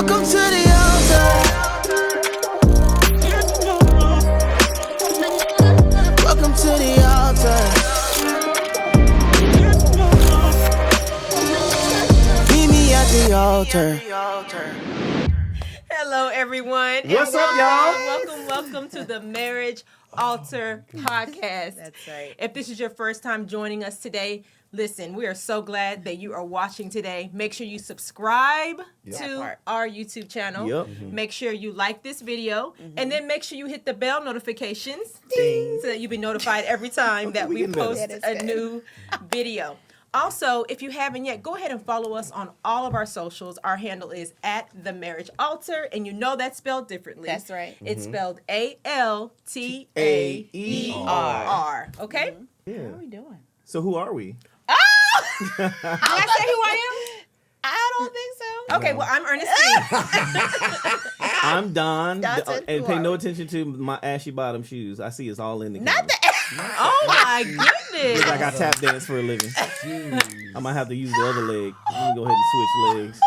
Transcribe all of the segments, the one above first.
Welcome to the altar. Welcome to the altar. Meet me at the altar. Hello, everyone. What's up, y'all? Welcome to the Marriage Altaer podcast. That's right. If this is your first time joining us today, listen, we are so glad that you are watching today. Make sure you subscribe to our YouTube channel. Yep. Make sure you like this video. And then make sure you hit the bell notifications Ding. so that you'll be notified every time that we post a new video. Also, if you haven't yet, go ahead and follow us on all of our socials. Our handle is @TheMarriageAltaer, and you know that's spelled differently. That's right. It's spelled ALTAER. Okay? Yeah. How are we doing? So who are we? Can I say who I I don't think so. am? Okay, well, I'm Ernestine. I'm Don. Don said, And who pay are no we? attention to my ashy bottom shoes. I see it's all in the Not camera. the. Oh, my goodness. Like I tap dance for a living. I might have to use the other leg. Let me go ahead and switch legs.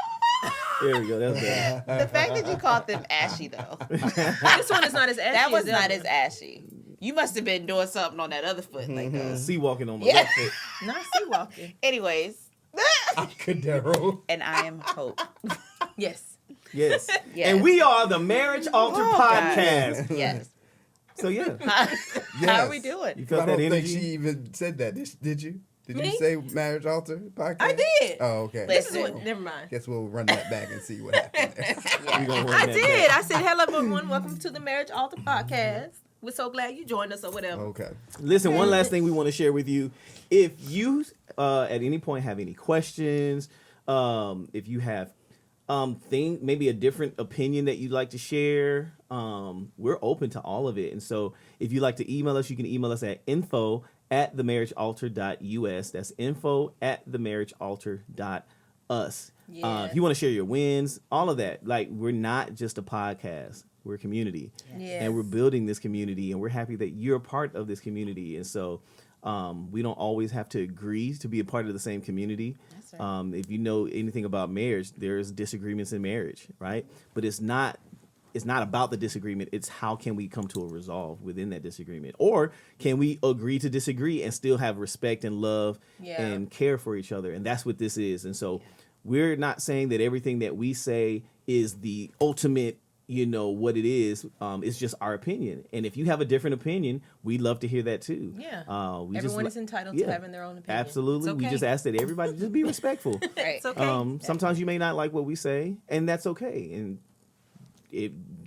There we go. That's better. The fact that you called them ashy though. This one is not as ashy That was as the not other as one. ashy. You must have been doing something on that other foot, like Sea walking on my Yeah. left foot. Not sea walking. Anyways, I'm Kadero. and I am Hope. Yes. Yes. Yes. And we are the Marriage Altaer podcast. Yes. So yeah. How are we doing? You I felt don't that think energy? she even said that. Did you? Did Me? you say Marriage Altaer podcast? I did. Oh, okay. This is Listen. what, never mind. Guess we'll run that back and see what happened there. We gonna run I that did. back. I said, hello, everyone. Welcome to the Marriage Altaer podcast. We're so glad you joined us or whatever. Okay. Listen, one last thing we want to share with you. If you at any point have any questions, if you have maybe a different opinion that you'd like to share, we're open to all of it. And so if you'd like to email us, you can email us at info@themarriagealtaer.us. That's info@themarriagealtaer.us. Yeah. If you want to share your wins, all of that, like we're not just a podcast, we're a community. Yes. And we're building this community, and we're happy that you're a part of this community. And so we don't always have to agree to be a part of the same community. That's right. If you know anything about marriage, there's disagreements in marriage, right? But it's not about the disagreement. It's how can we come to a resolve within that disagreement? Or can we agree to disagree and still have respect and love and care for each other? And that's what this is. And so we're not saying that everything that we say is the ultimate, what it is. It's just our opinion. And if you have a different opinion, we'd love to hear that too. Yeah. Everyone is entitled to having their own opinion. Absolutely. It's We okay. just ask that everybody just be respectful. Right. It's okay. Sometimes you may not like what we say, and that's okay. And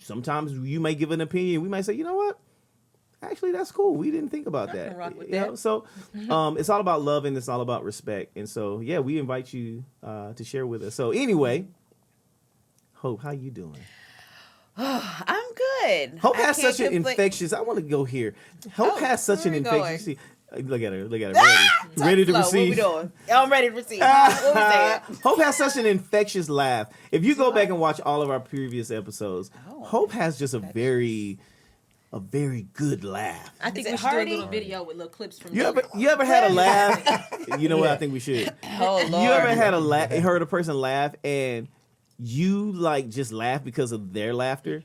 sometimes you may give an opinion. We might say, you know what? Actually, that's cool. We didn't think about that. can rock with You know? that. So it's all about love and it's all about respect. And so, yeah, we invite you to share with us. So anyway, Hope, how you doing? I'm good. Hope I has can't such an complain. infectious. I want to go here. Hope has such an where we going? infectious. See, look at her. Ready to Flo, receive. What we doing? I'm ready to receive. What we saying? Hope has such an infectious laugh. If you go back and watch all of our previous episodes, Hope has just a very good laugh. I think Is we it should do a hearty? little video with little clips from You ever had a laugh? You know what? I think we should. Oh Lord. You ever had heard a person laugh and you like just laugh because of their laughter?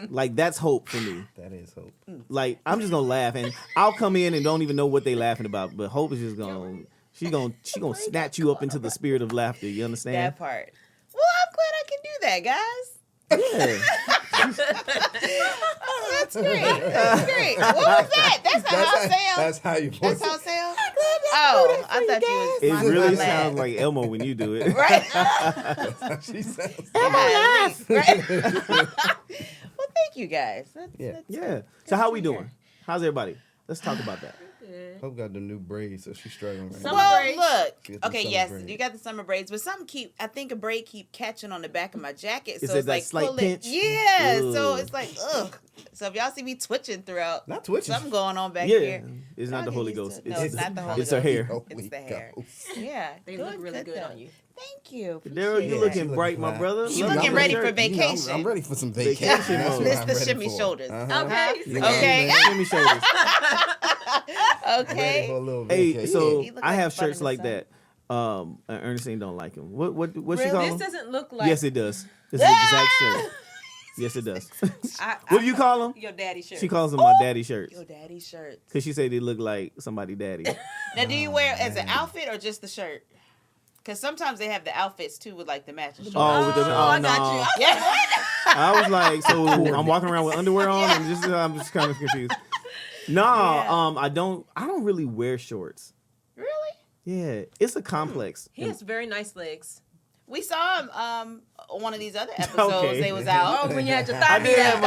Like that's Hope for me. That is Hope. Like I'm just gonna laugh and I'll come in and don't even know what they laughing about. But Hope is just gonna she gonna snatch you up into the spirit of laughter. You understand? that part? Well, I'm glad I can do that, guys. Yeah. Oh, that's great. That's great. What was that? That's not how it sounds. That's how you That's how it sounds. Oh, I thought you was. It mocking really my laugh. sounds like Elmo when you do it. Right. She sounds. Right. Well, thank you guys. That's Yeah. So how we doing? How's everybody? Let's talk about that. Hope got the new braids, so she's struggling right Summer now. Well, braids. look. Get the Okay, summer yes, braids. you got the summer braids, but I think a braid keep catching on the back of my jacket, Is so it it's that like slight pulling. pinch? Yeah, so Ugh. it's like ugh. So if y'all see me twitching throughout, Not twitching. something going on back Yeah. here. It's not the Y'all Holy get used Ghost. to it. No, it's not the Holy It's her Ghost. hair. Holy It's the hair. Ghost. Yeah, They look really good though. on you. Thank you. Daryl, Appreciate you it. looking She bright, my fine. brother. You Love looking your ready shirt. for vacation. I'm ready for some Vacation vacation. That's mode. what Miss I'm the ready shimmy for. shoulders. Uh-huh. Okay. You know what I'm Okay. saying? Shimmy shoulders. Ready for Okay. a little Hey, vacation. so He look I like have fun in shirts the like sun. that. Ernestine don't like them. What she Really? call This them? doesn't look like. Yes, it does. It's the exact shirt. Yes, it does. What do you call them? Your daddy shirt. She calls them my daddy shirts. Your daddy shirts. Because she said they look like somebody daddy. Now, do you wear it as an outfit or just the shirt? Because sometimes they have the outfits too with like the matching shorts. I got you. Yeah. I was like, so I'm walking around with underwear on, and I'm just kind of confused. No, I don't really wear shorts. Really? Yeah, it's a complex. He has very nice legs. We saw him on one of these other episodes. Okay. They was out. Oh, when you had your thigh I did have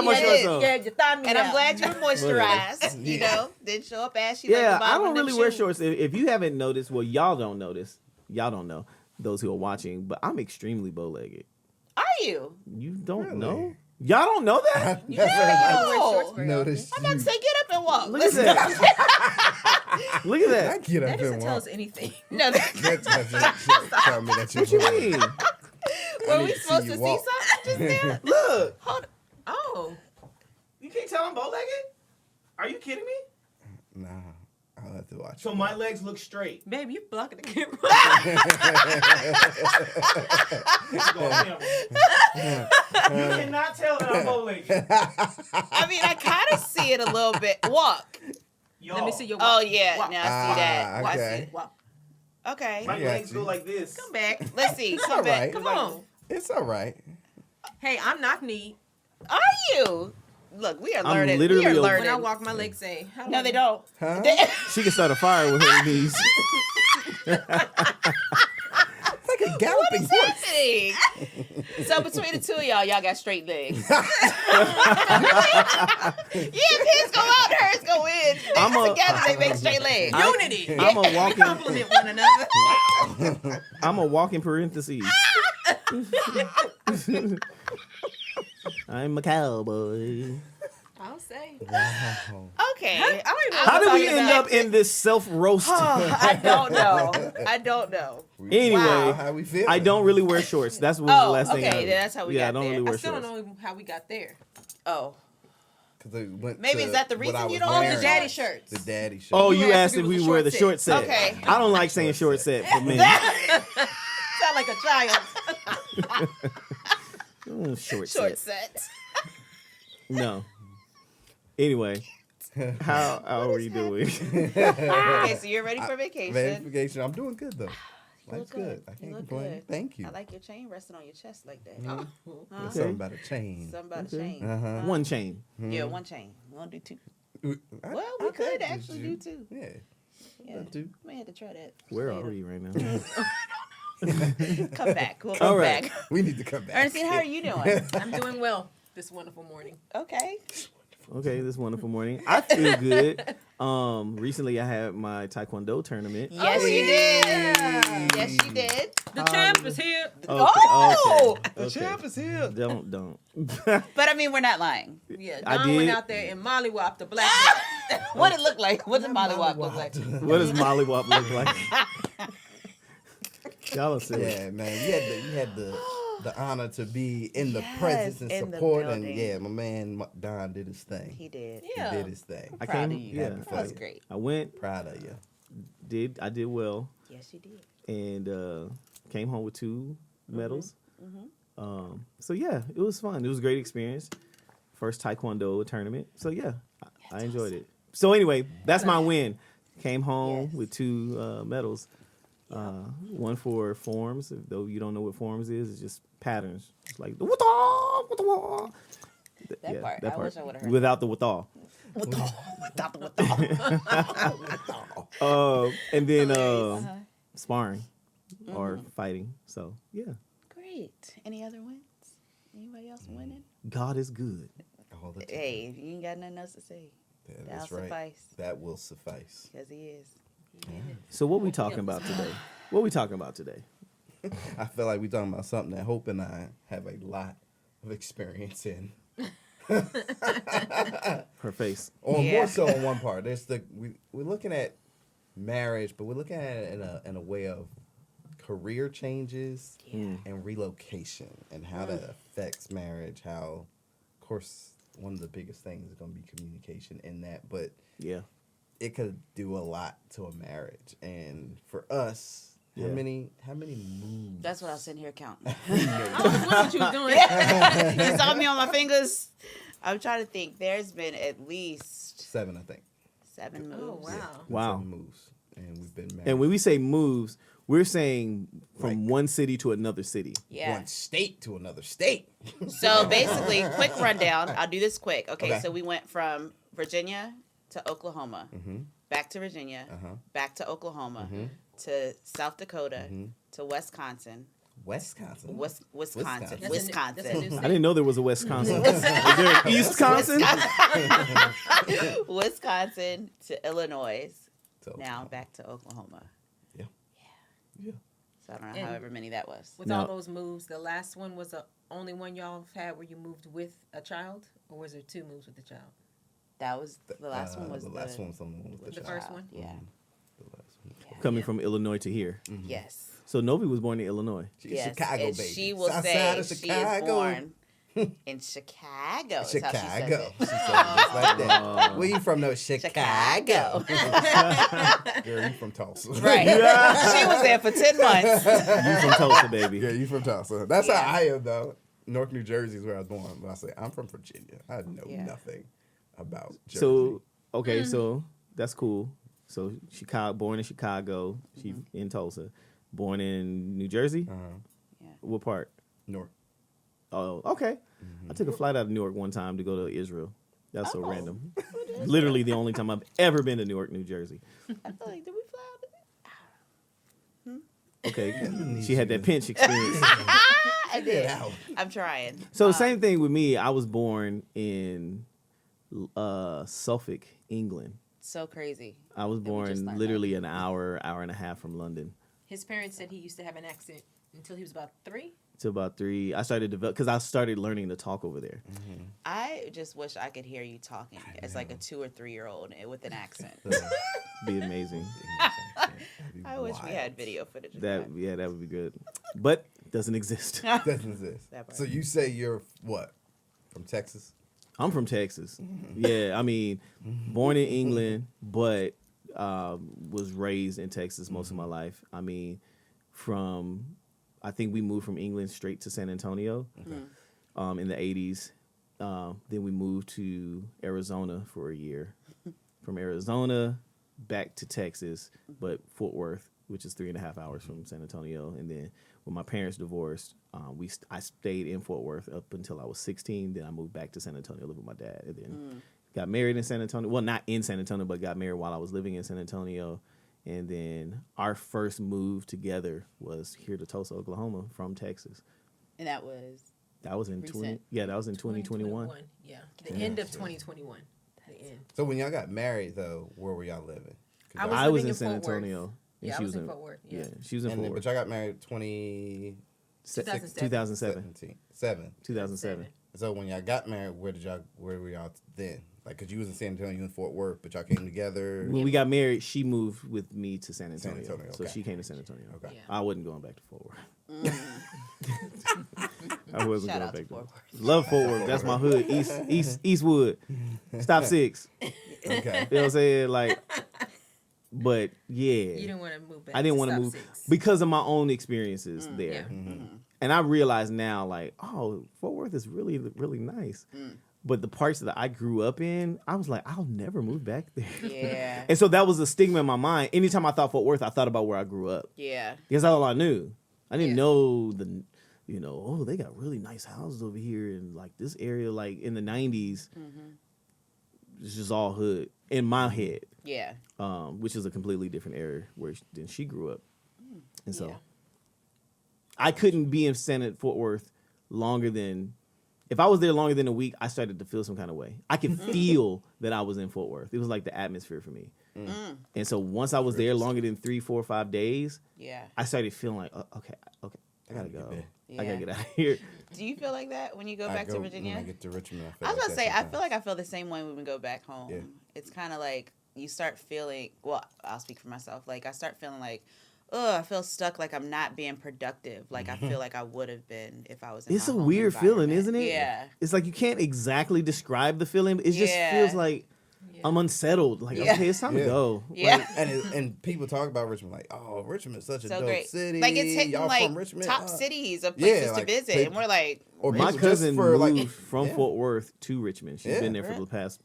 my shorts on. Yeah, your thigh meat And I'm out. glad you were moisturized. You know, didn't show up ashy. like Yeah, the bottom I don't of them really wear shoes. shorts. If you haven't noticed, well, y'all don't notice. Y'all don't know, those who are watching, but I'm extremely bow-legged. Are you? You don't Really? know? Y'all don't know that? I've You don't wear shorts very often. noticed I'm about to you. say, get up and walk. Look at that. Look at I that. get up That doesn't and tell walk. us anything. No, That doesn't tell me that you're What you lying. mean? were need we to see supposed you to see walk. something just there? Look. Oh. You can't tell I'm bow-legged? Are you kidding me? Nah, I'll have to watch. So it. my legs look straight. Babe, you blocking the camera. You cannot tell that I'm bow-legged. I mean, I kind of see it a little bit. Walk. Let me see your Oh, walk. yeah. Walk. Now I see that. Walk. okay. Walk. Okay. My I got legs you. go like this. Come back. Let's see. It's Come all back. right. Come on. It's all right. Hey, I'm knock-kneed. Are you? Look, we are I'm learning. literally We are a- When I learning. walk, my legs say, hello. No, they don't. Huh? She can start a fire with her knees. It's like a galloping horse. Happening. So between the two of y'all got straight legs. Yeah, if his go out, hers go in. Together they make straight legs. Unity. I'm a We walking. compliment one another. I'm a walking parentheses. I'm a cowboy. I'll say. Wow. Okay. I don't even know How what did we talking end about. up in this self-roast? I don't know. I don't know. Anyway, Wow, how we feel? I don't really wear shorts. That's what was the Oh, last thing. okay, that's how we yeah, got I don't there. really I wear still shorts. don't know how we got there. Oh. Maybe is that the reason you don't Oh, wear the daddy shirts. The daddy shirt. Oh, You you asked asked if if it was we a wear short the set. short set. Okay. I don't like saying short set for men. Sound like a child. Short Short set. set. No. Anyway, how are you doing? Okay, so you're ready for vacation. Vacation. I'm doing good though. You Life's look good. I You can't look complain. good. Thank you. I like your chain resting on your chest like that. Mhm. Huh? There's something about a chain. Something about Okay. a chain. Uh-huh. One chain. Yeah, one chain. We won't do two. I- Well, we I could do actually do two. Yeah. Yeah. Do. May have to try that. Where later. are we right now? Come back. We'll come All right. back. We need to come back. Ernestine, how are you doing? I'm doing well this wonderful morning. Okay. Okay, this wonderful morning. I feel good. Recently I had my Taekwondo tournament. Yes, you did. Yes, you did. The champ is here. Oh! okay. The champ is here. Don't. But I mean, we're not lying. Yeah, I Don went did. out there and mollywopped the black belt. What it look like? What did Molly Walk look like? What does Molly Wop look like? Y'all are silly. Yeah, man. You had the honor to be in the Yes, presence and in the support, and building. yeah, my man Don did his thing. He did. Yeah. He did his thing. I Proud came. of you. Yeah, Happy for That was you. great. I went. Proud of you. I did well, Yes, you did. and came home with 2 medals. Mm-hmm. So yeah, it was fun. It was a great experience. First Taekwondo tournament. So yeah, I enjoyed it. So anyway, that's my win. Came home Yes. with 2 medals. One for forms. Though you don't know what forms is, it's just patterns. It's like the wata. That part. I wish I would've heard without the wata. And then sparring or fighting. So yeah, Great. Any other wins? Anybody else winning? God is good. All the time. Hey, if you ain't got nothing else to say, That's that'll right. suffice. That will suffice. Because he is. So what we talking about today? What we talking about today? I feel like we're talking about something that Hope and I have a lot of experience in. Her face. Or Yeah. more so on one part. We're looking at marriage, but we're looking at it in a way of career changes and relocation and how that affects marriage. How, of course, one of the biggest things is going to be communication in that, but Yeah. it could do a lot to a marriage. And for us, How many moves? That's what I was sitting here counting. What you was doing? You saw me on my fingers. I'm trying to think. There's been at least 7, I think. 7 moves. Oh, wow. Wow. 7 moves, and we've been married. And when we say moves, we're saying from one city to another city. Yeah. One state to another state. So basically, quick rundown. I'll do this quick. Okay, Okay. so we went from Virginia to Oklahoma, back to Virginia, back to Oklahoma, to South Dakota, to Wisconsin. Wisconsin. Wisconsin. That's a Wisconsin. new I didn't know there was a Wisconsin. Is there an Eastconsin? Wisconsin to Illinois. So, Now back to Oklahoma. yeah. So I don't know And- however many that was. With No. all those moves, the last one was the only one y'all have had where you moved with a child, or was there 2 moves with the child? That was the last one. Was the last one was on the The child. first one? Yeah. The last one. Coming from Illinois to here. Yes. So Novi was born in Illinois. She's Yes. Chicago, and baby. she will South say side of she is Chicago. born in Chicago. Is how she says Chicago. it. She said it just like that. Where you from? No, Chicago. Girl, you from Tulsa. Right. She was there for 10 months. You from Tulsa, baby. Yeah, you from Tulsa. That's Yeah. how I am, though. Newark, New Jersey is where I was born. But I say I'm from Virginia. I know Yeah. nothing about Jersey. So okay, so that's cool. So Chicago, born in Chicago. She in Tulsa. Born in New Jersey. Yeah. What part? Newark. Oh, okay. I took a flight out of Newark one time to go to Israel. That's so Oh. random. Literally the only time I've ever been to Newark, New Jersey. I feel like, did we fly out of Okay, she had that pinch experience. I did. Get out. I'm trying. So same thing with me. I was born in Suffolk, England. So crazy. I was That we just born learned literally an hour and a half from London. His parents said he used to have an accent until he was about 3. To about 3. I started because I started learning to talk over there. I just wish I could hear you talking as like a 2 or 3-year-old with an accent. Be amazing. I wish we had video footage of That that. that would be good. But doesn't exist. Doesn't exist. That part. So you say you're what? From Texas? I'm from Texas. Yeah, I mean, born in England, but was raised in Texas most of my life. I mean, I think we moved from England straight to San Antonio in the 80s. Then we moved to Arizona for a year. From Arizona back to Texas, but Fort Worth, which is 3.5 hours from San Antonio. And then when my parents divorced, I stayed in Fort Worth up until I was 16. Then I moved back to San Antonio, lived with my dad, and then got married in San Antonio. Well, not in San Antonio, but got married while I was living in San Antonio. And then our first move together was here to Tulsa, Oklahoma, from Texas. And that was That was in Recent. that was in 2021. Yeah, the end of 2021. The end. So when y'all got married, though, where were y'all living? 'Cause I y'all- was I was living in in San Fort Worth. Antonio. And Yeah, she I was in Fort Worth, yeah. she was in and Fort then, Worth. but y'all got married 2017. 2007. 2007. So when y'all got married, where were y'all then? Like, cause you was in San Antonio, you in Fort Worth, but y'all came together. When we got married, she moved with me to San Antonio. Antonio, So okay. she came to San Antonio. Okay. Yeah. I wasn't going back to Fort Worth. I wasn't shout going out back to Fort Worth. Love Fort Worth. That's my hood. Eastwood. Stop 6. Okay. You know what I'm saying? Like, but yeah. You didn't want to move back. I didn't want to Stop move 6. because of my own experiences there. Yeah. And I realize now, like, oh, Fort Worth is really, really nice. But the parts that I grew up in, I was like, I'll never move back there. Yeah. And so that was a stigma in my mind. Anytime I thought Fort Worth, I thought about where I grew up. Yeah. Because that's all I knew. I didn't Yeah. know oh, they got really nice houses over here in like this area, like in the 90s. It's just all hood in my head, Yeah. which is a completely different area than she grew up. And so Yeah. I couldn't be in Fort Worth longer than, if I was there longer than a week, I started to feel some kind of way. I could feel that I was in Fort Worth. It was like the atmosphere for me. And so once I was there longer than 3, 4, 5 days, Yeah. I started feeling like, okay, I gotta go. get I Yeah. gotta get out of here. Do you feel like that when you go back to Virginia? When I get to Richmond, I was like about to that say, I sometimes. feel like I feel the same way when we go back home. Yeah. It's kind of like you start feeling, well, I'll speak for myself. Like, I start feeling like, oh, I feel stuck, like I'm not being productive. Like, I feel like I would have been if I was in It's my a home weird feeling, environment. isn't it? Yeah. It's like you can't exactly describe the feeling. It just Yeah. feels like, I'm unsettled. Like, Yeah. okay, it's time to go. Yeah. Like, And people talk about Richmond like, oh, Richmond's such a So dope great. city. Like it's hitting Y'all like from Richmond? top cities of places to visit, and we're like, Or my people cousin just for, moved from yeah. Fort Worth to Richmond. She's Yeah. been there for the past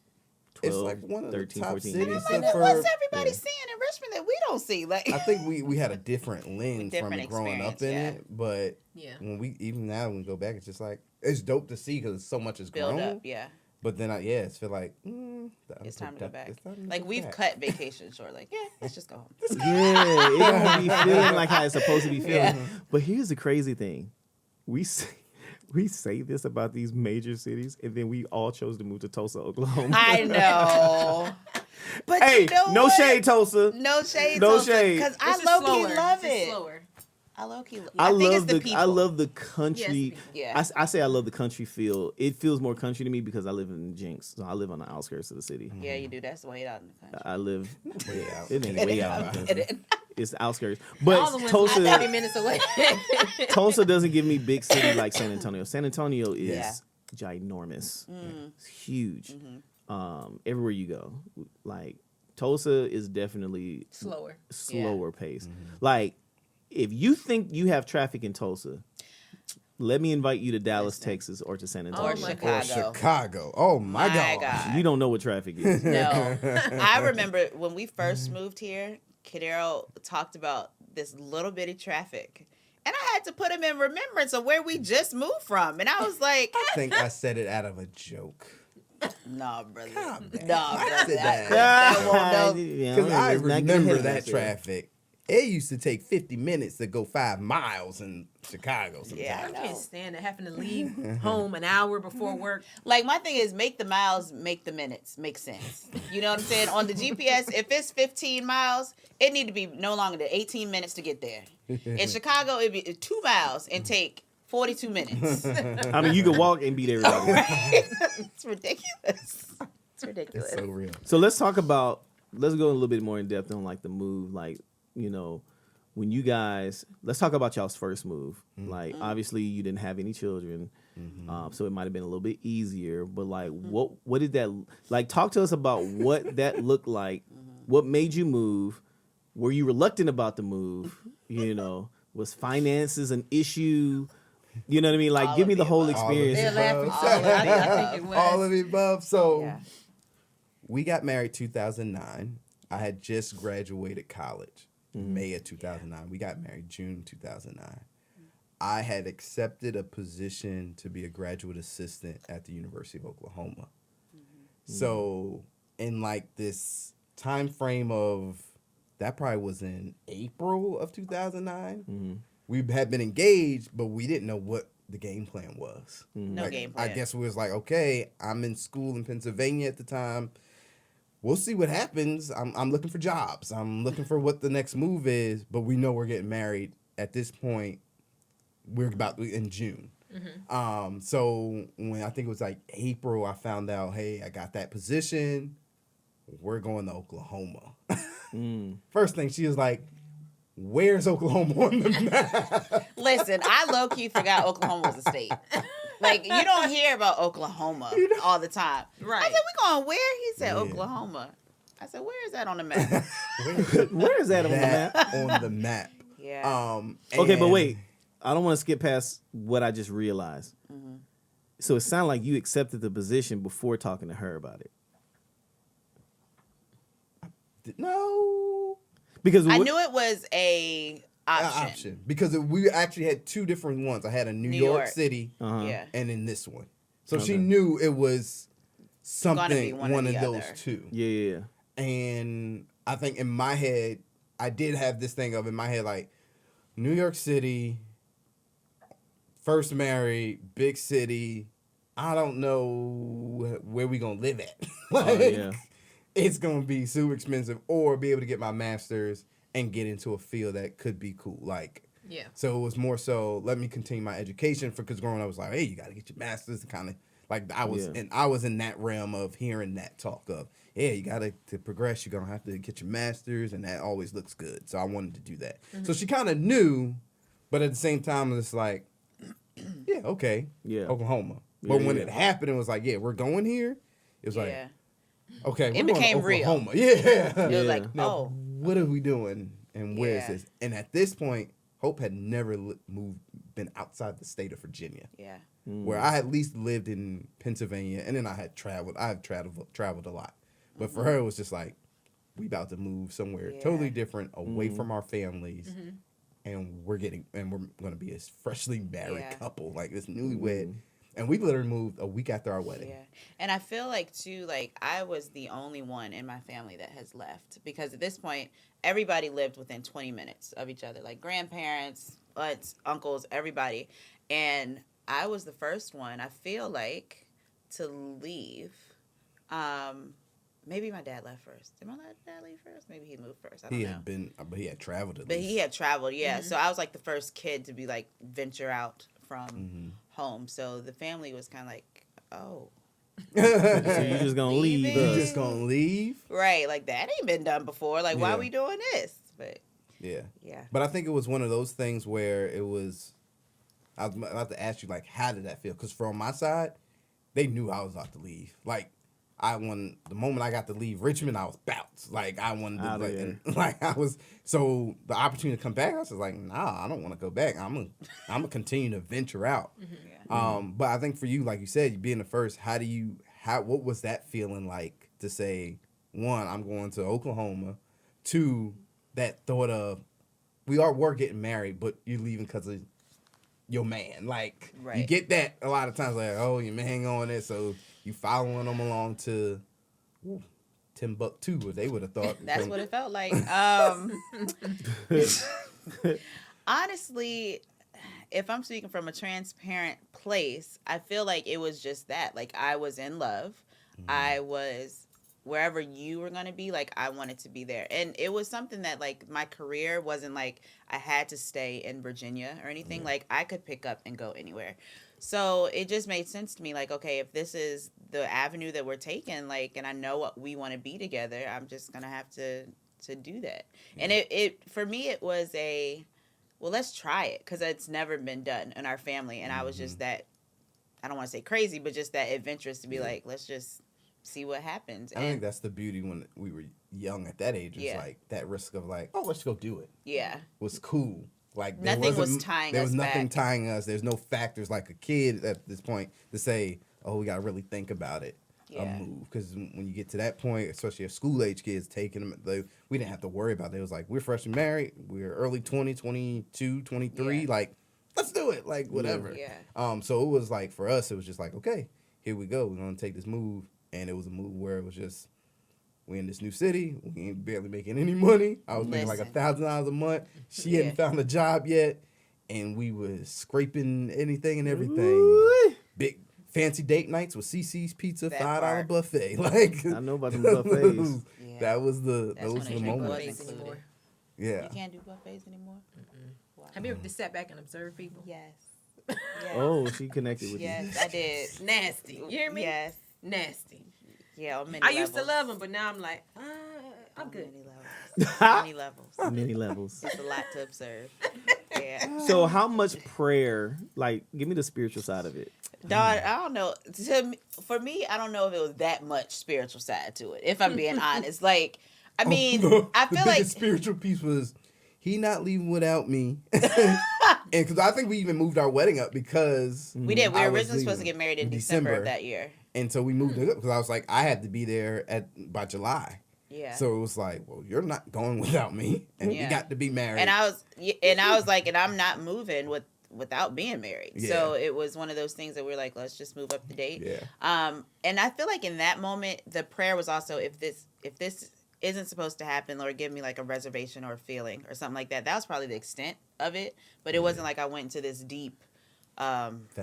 It's 12, like one of the 13, top 14 cities. years. like, for- what's everybody yeah. seeing in Richmond that we don't see? Like, I think we had a different lens Different from it growing up in experience, it, but Yeah. when we even now when we go back, it's just like it's dope to see because so much has build grown. up, yeah. But then it's feel like It's time to go back. it's time to Like go we've back. cut vacation short. Like, yeah, let's just go home. Yeah, it don't be feeling like how it's supposed to be feeling. But here's the crazy thing. We say this about these major cities, and then we all chose to move to Tulsa, Oklahoma. I know. But Hey, you know no what? shade, Tulsa. No shade. No Tulsa, shade. Because I It's just low key slower. love It's it. slower. I low key. I think love it's the the people. I love the country. Yes, Yeah. I say I love the country feel. It feels more country to me because I live in Jinx, so I live on the outskirts of the city. Yeah, you do. That's way out in the country. I live. Way out. It ain't way out. Get it? It's the outskirts, All but the ones Tulsa. 30 minutes away. Tulsa doesn't give me big city like San Antonio. San Antonio is Yeah. ginormous. Mm. It's huge. Mm-hmm. Everywhere you go, like Tulsa is definitely Slower. pace. Like if you think you have traffic in Tulsa, let me invite you to Dallas, Texas, or to San Antonio. Or my Chicago. Chicago. Oh my god. You don't know what traffic is. No. I remember when we first moved here, Kadero talked about this little bitty traffic. And I had to put him in remembrance of where we just moved from. And I was like, I think I said it out of a joke. nah, brother. Calm down. Nah, I brother. said that. That won't know. Because I Let's not get ahead remember of that ourselves. traffic. It used to take 50 minutes to go 5 miles in Chicago sometimes. Yeah, I can't stand it. Having to leave home an hour before work. Like, my thing is make the miles, make the minutes make sense. You know what I'm saying? On the GPS, if it's 15 miles, it need to be no longer than 18 minutes to get there. In Chicago, it'd be 2 miles and take 42 minutes. I mean, you can walk and beat everybody. It's ridiculous. It's ridiculous. It's so real. So let's talk about. Let's go a little bit more in depth on like the move. Like, you know, when you guys. Let's talk about y'all's first move. Like, obviously, you didn't have any children, so it might have been a little bit easier. But like, what did that like? Talk to us about what that looked like. What made you move? Were you reluctant about the move? You know, was finances an issue? You know what I mean? Like, All give of me the the whole above. experience. They're laughing. I think it was. All of the above. So Yeah. we got married 2009. I had just graduated college, May of 2009. We got married June 2009. I had accepted a position to be a graduate assistant at the University of Oklahoma. So in like this time frame of that probably was in April of 2009. We had been engaged, but we didn't know what the game plan was. No game I plan. guess we was like, okay, I'm in school in Pennsylvania at the time. We'll see what happens. I'm looking for jobs. I'm looking for what the next move is, but we know we're getting married at this point. We're about in June. So when I think it was like April, I found out, hey, I got that position. We're going to Oklahoma. First thing she was like, where's Oklahoma on the map? Listen, I low-key forgot Oklahoma was a state. Like, you don't hear about Oklahoma all the time. Right. I said, we going where? He said, Yeah. Oklahoma. I said, where is that on the map? Where is that on the map? On the map. Yeah. Okay, but and- wait. I don't want to skip past what I just realized. So it sounded like you accepted the position before talking to her about it. No. Because I knew it was a option. Option. Because we actually had 2 different ones. I had a New York City Yeah. and then this one. So Okay. she knew it was Gonna be something, one one or of the those other. 2. yeah. And I think in my head, I did have this thing of in my head, like, New York City, first married, big city. I don't know where we going to live at. Like, yeah. it's going to be super expensive, or be able to get my master's and get into a field that could be cool. Like, Yeah. so it was more so, let me continue my education because growing up I was like, hey, you got to get your master's, and kind of like I was, Yeah. and I was in that realm of hearing that talk of, yeah, you got to progress, you're going to have to get your master's, and that always looks good. So I wanted to do that. So she kind of knew, but at the same time, it's like, yeah, okay, Yeah. Oklahoma. But Yeah, when yeah. it happened, it was like, yeah, we're going here. It was like, Yeah. Okay, It we're going to became real. Oklahoma. Yeah. It was Yeah. like, Now, oh, what are we doing and where is Yeah. this? And at this point, Hope had never been outside the state of Virginia, yeah. where I at least lived in Pennsylvania, and then I had traveled. I've traveled a lot, but for her, it was just like we about to move somewhere Yeah. totally different, away from our families, and we're going to be a freshly married Yeah. couple, like this newlywed, and we literally moved a week after our wedding. Yeah. And I feel like, too, like, I was the only one in my family that has left. Because at this point, everybody lived within 20 minutes of each other. Like, grandparents, aunts, uncles, everybody. And I was the first one, I feel like, to leave. Maybe my dad left first. Did my dad leave first? Maybe he moved first. I don't know. But he had traveled at But least. he had traveled, yeah. So I was like the first kid to be like venture out from home. So the family was kind of like, oh, So you just gonna leave Leaving? You us. just gonna leave? right, like that ain't been done before. Like, why Yeah. are we doing this? But Yeah. yeah, But I think it was one of those things where it was. I was about to ask you, like, how did that feel? Because from my side, they knew I was about to leave. Like, the moment I got to leave Richmond, I was bounced. Like, I wanted to, Outta like, there. and, like, I was. So the opportunity to come back, I was just like, nah, I don't want to go back. I'm gonna continue to venture out. But I think for you, like you said, being the first, what was that feeling like to say, one, I'm going to Oklahoma, two, that thought of, we're getting married, but you're leaving because of your man. Like, you Right. get that a lot of times, like, oh, your man on it, so you following them along to Timbuktu, what they would have thought. that's what it felt like. Honestly, if I'm speaking from a transparent place, I feel like it was just that. Like, I was in love. I was wherever you were going to be, like, I wanted to be there. And it was something that, like, my career wasn't like I had to stay in Virginia or anything. Like, I could pick up and go anywhere. So it just made sense to me, like, okay, if this is the avenue that we're taking, like, and I know what we want to be together, I'm just going to have to do that. And it for me, it was well, let's try it, because it's never been done in our family. And I was just that, I don't want to say crazy, but just that adventurous to be like, let's just see what happens. I think that's the beauty when we were young at that age. It's like that risk of like, oh, let's go do it. Yeah. Was cool. Like, Nothing was tying There us was nothing back. tying us. There's no factors like a kid at this point to say, oh, we got to really think about it. Yeah. A move. Because when you get to that point, especially if school age kids taking them, we didn't have to worry about it. It was like, we're freshly married. We're early 20, 22, 23. Yeah. Like, let's do it. Like, whatever. Yeah. So it was like, for us, it was just like, okay, here we go. We're going to take this move. And it was a move where it was just, we in this new city. We ain't barely making any money. I was making like $1,000 a month. She hadn't found a job yet. And we was scraping anything and everything. Ooh. Big fancy date nights with CC's Pizza, That $5 part. buffet. Like, I know about them buffets. Yeah. That was That's those when were they the drink moments. wasn't included. Yeah. You can't do buffets anymore? Wow. Have you ever just sat back and observed people? Yes. Yes. Oh, she connected with Yes, I did. Nasty. You hear me? Yes. Nasty. Yeah, on many I levels. used to love them, but now I'm like, I'm good. Many levels. Many levels. you. Many levels. It's a lot to observe. Yeah. So how much prayer, like, give me the spiritual side of it. Dog, I don't know. For me, I don't know if it was that much spiritual side to it, if I'm being honest. Like, I mean, I the feel like... biggest spiritual piece was he not leaving without me. And because I think we even moved our wedding up because We did. We I were was originally supposed to leaving get married in in December of December. that year. And so we moved it up because I was like, I had to be there by July. Yeah. So it was like, well, you're not going without me, and we Yeah. got to be married. And I was like, and I'm not moving without being married. Yeah. So it was one of those things that we're like, let's just move up the date. Yeah. And I feel like in that moment, the prayer was also, if this isn't supposed to happen, Lord, give me like a reservation or a feeling or something like that. That was probably the extent of it, but it wasn't like I went into this deep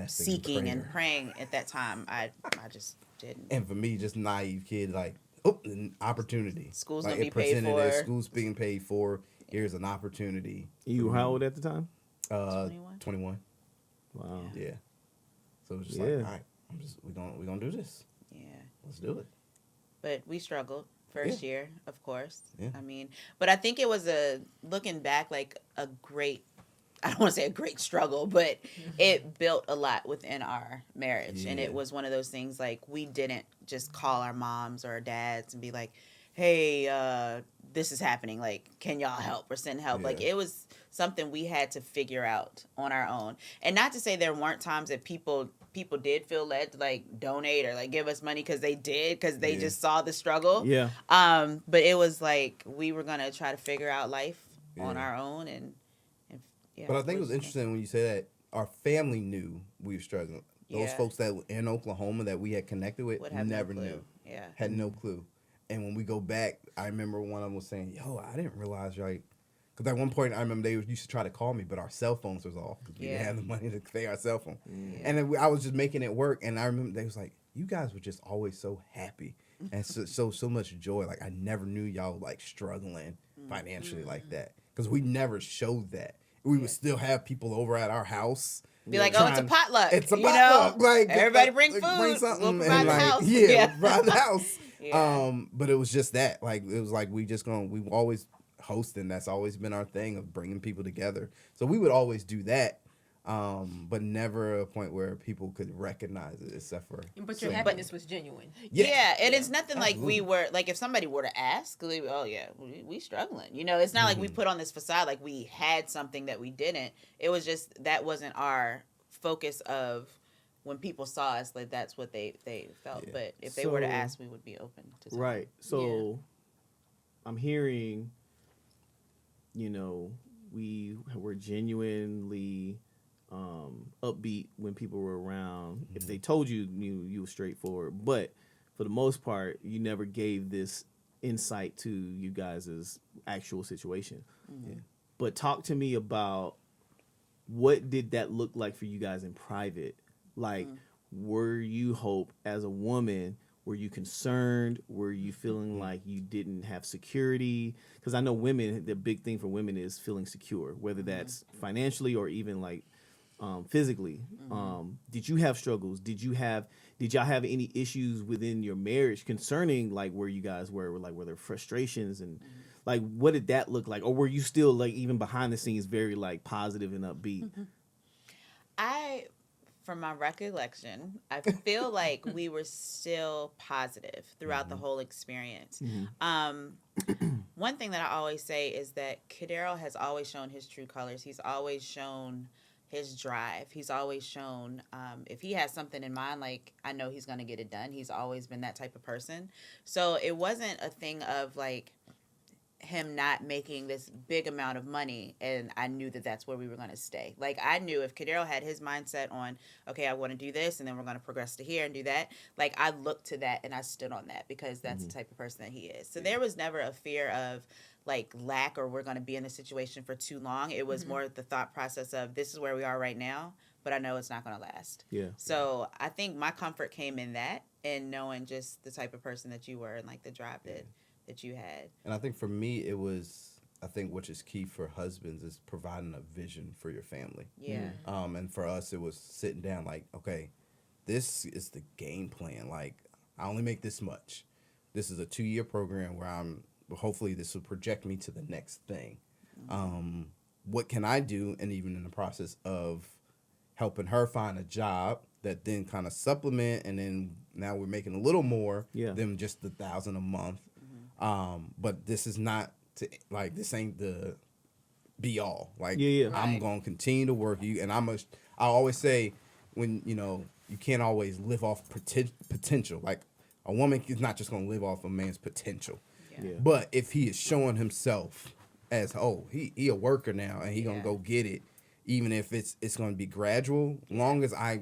seeking and praying at that time. I just didn't. And for me, just naive kid, like, oh, an opportunity. School's like, gonna be it paid presented it, for. School's being paid for. Here's an opportunity. You were how old at the time? 21? 21. Wow. Yeah. So it was just like, Yeah. all right, we're gonna do this. Yeah. Let's do it. But we struggled first year, of course. Yeah. I mean, but I think it was looking back, like a great I don't want to say a great struggle, but it built a lot within our marriage. And it was one of those things like we didn't just call our moms or our dads and be like, hey, this is happening. Like, can y'all help or send help? Yeah. Like, it was something we had to figure out on our own. And not to say there weren't times that people did feel led to like donate or like give us money because they just saw the struggle. Yeah. But it was like we were gonna try to figure out life on our own and yeah. But I think it was interesting when you say that our family knew we were struggling. Those folks that were in Oklahoma that we had connected with Would have never no clue. knew. Yeah. Had no clue. And when we go back, I remember one of them was saying, yo, I didn't realize, like, because at one point I remember they used to try to call me, but our cell phones was off because we didn't have the money to pay our cell phone. And then I was just making it work. And I remember they was like, you guys were just always so happy and so much joy. Like, I never knew y'all like struggling financially like that because we never showed that. We would still have people over at our house. Be like, oh, it's a potluck. It's a you potluck. know? Like, everybody bring food. Bring something. We'll provide and the like, house. Yeah, provide the house. Yeah. But it was just that. Like, it was like we always hosting. That's always been our thing of bringing people together. So we would always do that. But never a point where people could recognize it except for. But your happiness was genuine. Yeah, and it's nothing Absolutely. like we were like if somebody were to ask, like, oh yeah, we struggling. You know, it's not like we put on this facade like we had something that we didn't. It was just that wasn't our focus of when people saw us, like that's what they felt. Yeah. But if they were to ask, we would be open to something. Right. So I'm hearing, we were genuinely upbeat when people were around. If they told you, you were straightforward. But for the most part, you never gave this insight to you guys' actual situation. But talk to me about what did that look like for you guys in private? Like, were you, Hope, as a woman, were you concerned? Were you feeling like you didn't have security? Because I know women, the big thing for women is feeling secure, whether that's financially or even like physically. Did you have struggles? Did y'all have any issues within your marriage concerning like where you guys were like were there frustrations and like what did that look like? Or were you still like even behind the scenes very like positive and upbeat? From my recollection, I feel like we were still positive throughout the whole experience. One thing that I always say is that Kadero has always shown his true colors. He's always shown his drive. He's always shown if he has something in mind, like I know he's going to get it done. He's always been that type of person. So it wasn't a thing of like him not making this big amount of money and I knew that that's where we were going to stay. Like I knew if Kadero had his mindset on, okay, I want to do this and then we're going to progress to here and do that. Like I looked to that and I stood on that because that's the type of person that he is. So there was never a fear of like lack or we're going to be in this situation for too long. It was more the thought process of this is where we are right now, but I know it's not going to last. Yeah. So I think my comfort came in that and knowing just the type of person that you were and like the drive that you had. And I think for me, it was, which is key for husbands is providing a vision for your family. Yeah. And for us, it was sitting down like, okay, this is the game plan. Like, I only make this much. This is a 2-year program where hopefully this will project me to the next thing. What can I do? And even in the process of helping her find a job that then kind of supplement, and then now we're making a little more than just the $1,000 a month. But this is not this ain't the be all. Like I'm gonna continue to work you, and I always say when you can't always live off potential. Like a woman is not just gonna live off a man's potential. But if he is showing himself as he a worker now and he gonna go get it, even if it's gonna be gradual. As long as I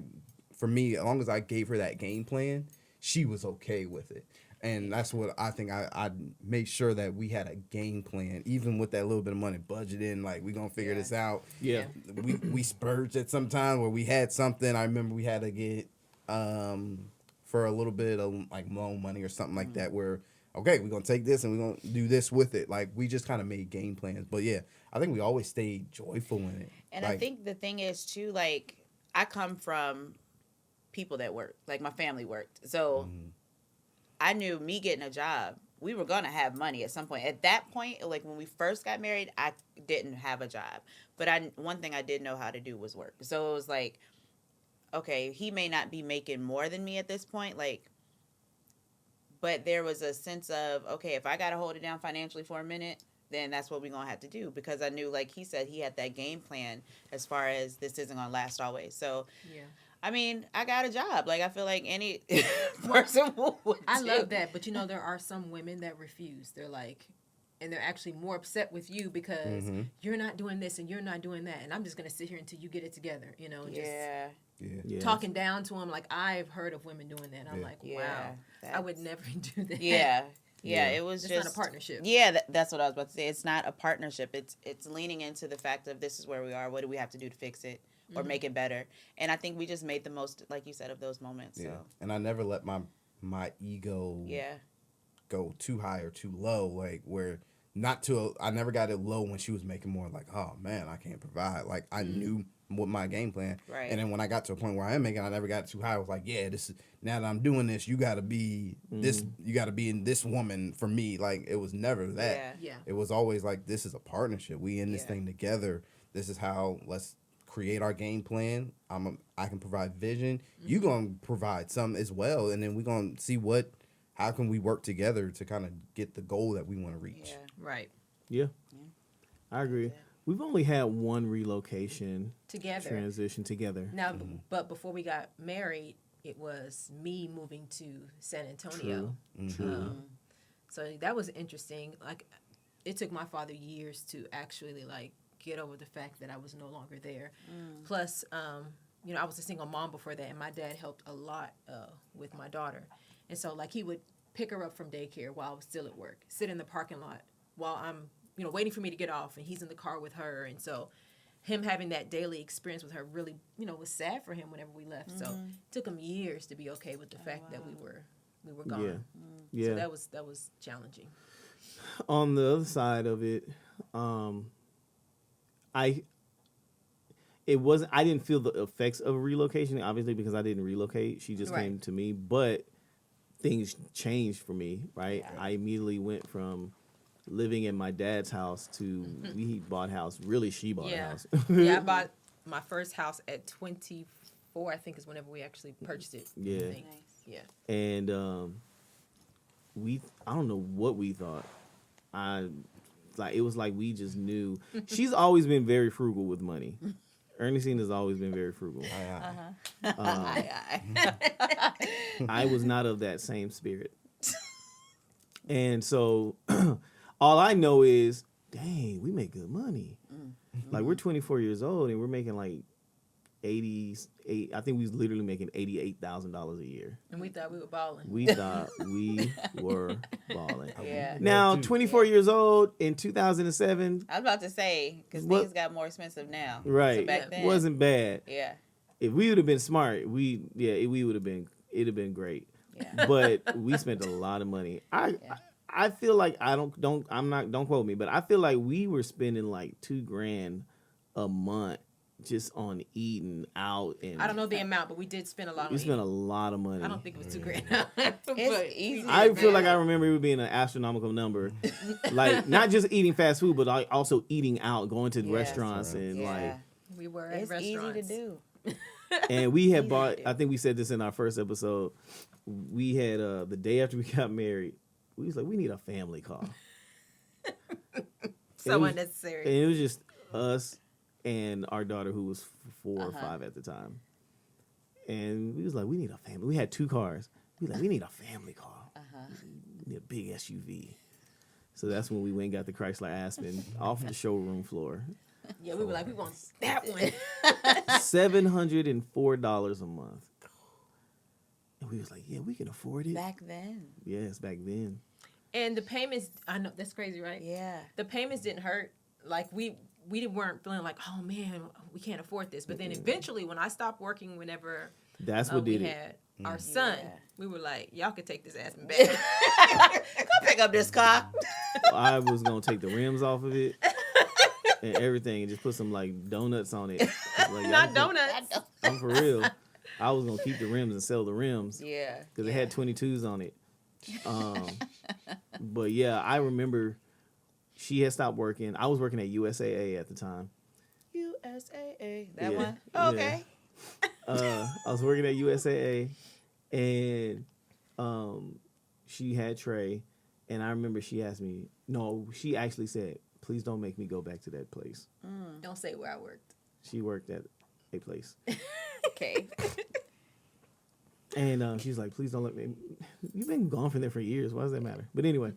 gave her that game plan, she was okay with it. And that's what I think I made sure that we had a game plan, even with that little bit of money budgeted in, like, we're going to figure this out. Yeah. We spurged at some time where we had something. I remember we had to get for a little bit of, like, loan money or something like that where, okay, we're going to take this and we're going to do this with it. Like, we just kind of made game plans. But, yeah, I think we always stayed joyful in it. And I think the thing is, too, like, I come from people that work. Like, my family worked. So... I knew me getting a job, we were gonna have money at some point. At that point, like when we first got married, I didn't have a job, but one thing I did know how to do was work. So it was like, okay, he may not be making more than me at this point, like, but there was a sense of, okay, if I gotta hold it down financially for a minute, then that's what we're gonna have to do, because I knew, like he said, he had that game plan as far as this isn't gonna last always. So Yeah. I mean, I got a job. Like, I feel like any person would. I love that, but there are some women that refuse. They're like, and they're actually more upset with you because you're not doing this and you're not doing that, and I'm just gonna sit here until you get it together, Yeah. talking down to them. Like, I've heard of women doing that. And I'm like, wow, I would never do that. Yeah, it was it's just not a partnership. Yeah, that's what I was about to say. It's not a partnership. It's leaning into the fact of, this is where we are. What do we have to do to fix it or make it better? And I think we just made the most, like you said, of those moments. Yeah. So. And I never let my ego go too high or too low. Like, where I never got it low when she was making more. Like, oh man, I can't provide. Like, I knew what my game plan. Right. And then when I got to a point where I am making, I never got too high. I was like, yeah, this is, now that I'm doing this, you got to be this. You got to be in this woman for me. Like, it was never that. Yeah. It was always like, this is a partnership. We in this thing together. This is how, let's create our game plan. I can provide vision. You gonna provide some as well, and then we gonna see how can we work together to kind of get the goal that we want to reach. Yeah. Right. Yeah. I agree. Yeah. We've only had one relocation Together. transition together. Now, but before we got married, it was me moving to San Antonio. True. So that was interesting. Like, it took my father years to actually like get over the fact that I was no longer there. Plus, I was a single mom before that, and my dad helped a lot with my daughter. And so, like, he would pick her up from daycare while I was still at work, sit in the parking lot while I'm, waiting for me to get off, and he's in the car with her. And so him having that daily experience with her really, was sad for him whenever we left. So it took him years to be okay with the fact that we were gone. Yeah. So that was challenging. On the other side of it, I didn't feel the effects of relocation, obviously, because I didn't relocate. She just came to me, but things changed for me, right? Yeah. I immediately went from living in my dad's house to we bought a house. Really, she bought a house. Yeah, I bought my first house at 24, I think, is whenever we actually purchased it. Yeah. Nice. Yeah. And I don't know what we thought. It was like we just knew. She's always been very frugal with money. Ernestine has always been very frugal. I was not of that same spirit. And so all I know is, dang, we make good money. Like, we're 24 years old and we're making like 88. I think we was literally making $88,000 a year. And we thought we were balling. We thought we were balling. Yeah. Now, 24 years old in 2007. I was about to say, because things got more expensive now. Right. So back then, wasn't bad. Yeah. If we would have been smart, we would have been. It'd have been great. Yeah. But we spent a lot of money. I feel like don't quote me, but I feel like we were spending like $2,000 a month just on eating out. And I don't know the amount, but we did spend a lot. We spent a lot of money. I don't think it was $2,000. It's easy. I feel like I remember it being an astronomical number, like not just eating fast food, but like also eating out, going to restaurants and like. We were at it's restaurants. easy to do. And we had bought. I think we said this in our first episode. We had the day after we got married. We was like, we need a family car. So unnecessary. And it was just us and our daughter, who was 4 or 5 at the time. And we was like, we need a family. We had 2 cars. We was like, we need a family car. We need a big SUV. So that's when we went and got the Chrysler Aspen off the showroom floor. Yeah, we were like, we want that one. $704 a month. And we was like, yeah, we can afford it. Back then. Yes, back then. And the payments, I know, that's crazy, right? Yeah. The payments didn't hurt. Like, we weren't feeling like, oh, man, we can't afford this. But then eventually, when I stopped working, whenever that's what we did had our son, we were like, y'all could take this Aspen back. Go pick up this car. I was going to take the rims off of it and everything and just put some, like, donuts on it. Like, Not donuts. I'm for real. I was going to keep the rims and sell the rims. Yeah. Because it had 22s on it. But yeah, I remember she had stopped working. I was working at USAA at the time. USAA. That Yeah. one? Oh, okay. I was working at USAA, and she had Trey, and I remember she asked me. No, she actually said, "Please don't make me go back to that place." Don't say where I worked. She worked at a place, Okay. and she's like, "Please don't let me." You've been gone from there for years. Why does that matter? But anyway,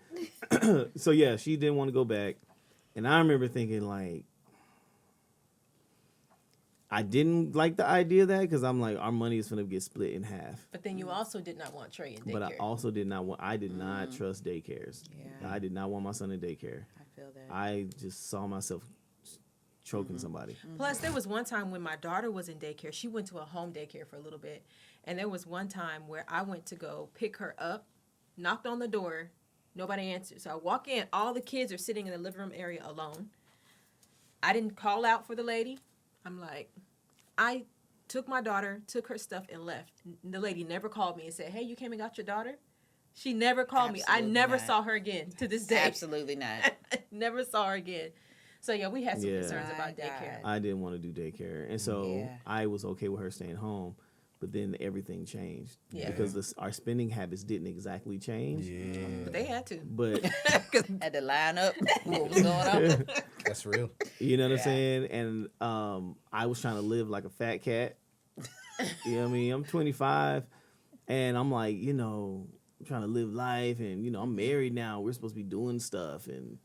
so yeah, she didn't want to go back, and I remember thinking like, I didn't like the idea of that because I'm like, our money is going to get split in half. But then you also did not want Trey in daycare. But I also did not want. I did not trust daycares. Yeah. I did not want my son in daycare. I feel that. I just saw myself choking somebody. Plus, there was one time when my daughter was in daycare. She went to a home daycare for a little bit. And there was one time where I went to go pick her up, knocked on the door, nobody answered. So I walk in, all the kids are sitting in the living room area alone. I didn't call out for the lady. I'm like, I took my daughter, took her stuff, and left. The lady never called me and said, "Hey, you came and got your daughter?" She never called me. I Absolutely never not. saw her again to this day. Absolutely not. Never saw her again. So, yeah, we had some Yeah. concerns My about God. daycare. I didn't want to do daycare, and so Yeah. I was okay with her staying home. But then everything changed Yeah. because our spending habits didn't exactly change. But they had to. But Had to line up what was going on. That's real. you know what I'm Yeah. saying? And I was trying to live like a fat cat. You know what I mean? I'm 25, and I'm like, I'm trying to live life, and I'm married now. We're supposed to be doing stuff, and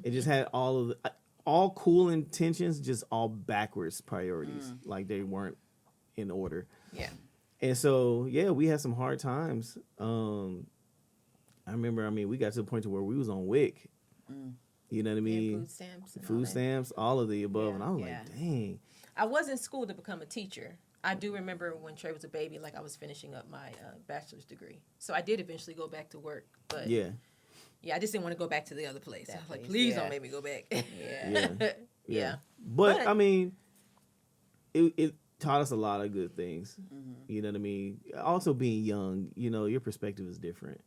it just had all cool intentions, just all backwards priorities, like they weren't in order. Yeah. And so, yeah, we had some hard times. I remember, we got to the point to where we was on WIC. You know what I mean? Food stamps. And all Food that. stamps, all of the above. Yeah. And I was Yeah. like, dang. I was in school to become a teacher. I do remember when Trey was a baby, like I was finishing up my bachelor's degree. So I did eventually go back to work. But Yeah. I just didn't want to go back to the other place. I was like, place, please yeah. don't make me go back. Yeah. Yeah. Yeah. But, But- it taught us a lot of good things. You know what I mean? Also being young, your perspective is different.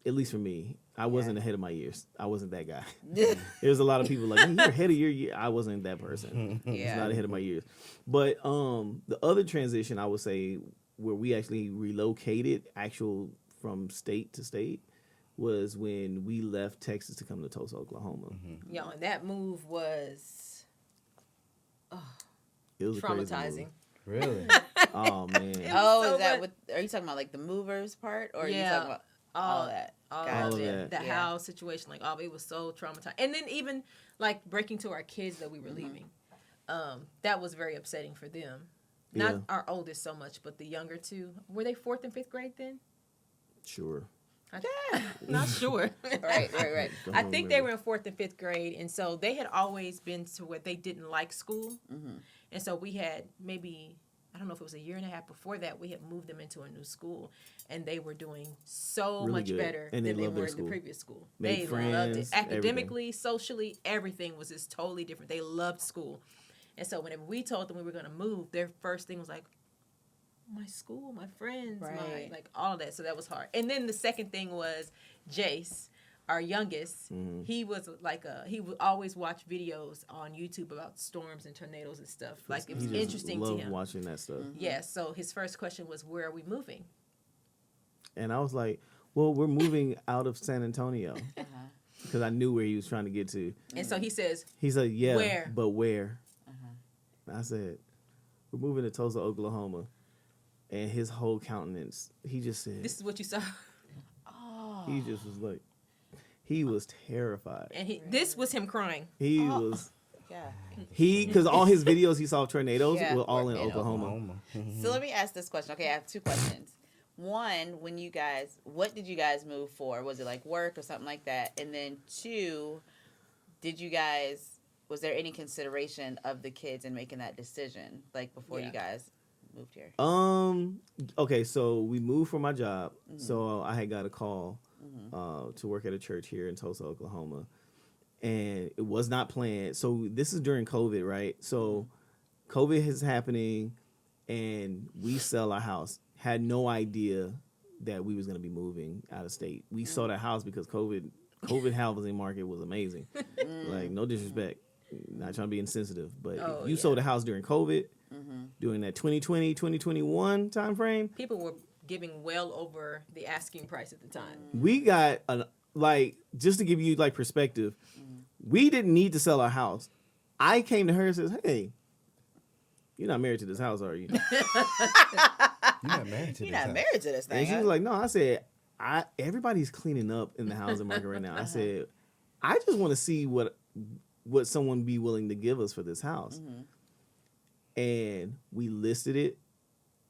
At least for me. I wasn't ahead of my years. I wasn't that guy. There's a lot of people like, "Hey, you're ahead of your year." I wasn't that person. I was Yeah. not ahead of my years. But the other transition, I would say, where we actually relocated from state to state was when we left Texas to come to Tulsa, Oklahoma. Yo, and that move was It was a crazy move. traumatizing. Really? Oh man. Oh, So is that much- what? Are you talking about like the movers part, or are you Yeah. talking about all that? All All of of it. that. The Yeah. house situation, like it was so traumatizing. And then even like breaking to our kids that we were leaving, that was very upsetting for them. Not Yeah. our oldest so much, but the younger two. Were they 4th and 5th grade then? Sure. Not sure. Right. Don't I think they remember. were in 4th and 5th grade, and so they had always been to where they didn't like school, and so we had maybe, I don't know if it was a year and a half before that, we had moved them into a new school, and they were doing so Really much good. better And than they they loved were their in the school. previous school. Made They loved friends, it. Academically, socially, everything was just totally different. They loved school. And so whenever we told them we were going to move, their first thing was like, my school, my friends, Right. like all of that. So that was hard. And then the second thing was Jace, our youngest. He was like he would always watch videos on YouTube about storms and tornadoes and stuff. Like it was He just interesting to loved him. watching that stuff. Yeah. So his first question was, "Where are we moving?" And I was like, well, we're moving out of San Antonio. Because I knew where he was trying to get to. And so he says, He said, yeah, Where? but where? I said, we're moving to Tulsa, Oklahoma. And his whole countenance, he just said, "This is what you saw," he just was like, he was terrified. and this was him crying. He was, Yeah. because all his videos he saw of tornadoes Yeah, were all in in Oklahoma. So let me ask this question. Okay, I have 2 questions. One, what did you guys move for? Was it like work or something like that? And then 2, was there any consideration of the kids in making that decision, like before you guys moved here? Okay, so we moved for my job. So I had got a call to work at a church here in Tulsa, Oklahoma. And it was not planned. So this is during COVID, right? So COVID is happening and we sell our house. Had no idea that we was gonna be moving out of state. We saw that house because COVID housing market was amazing. Like, no disrespect, not trying to be insensitive, but if you sold a house during COVID, during that 2020, 2021 time frame, People were giving well over the asking price at the time. we got just to give you like perspective, we didn't need to sell our house. I came to her and says, "Hey, you're not married to this house, are you?" You're not married to You're this not house. married to this thing. And she was like, "No." I said, everybody's cleaning up in the housing market right now. I said, I just want to see what someone be willing to give us for this house. And we listed it.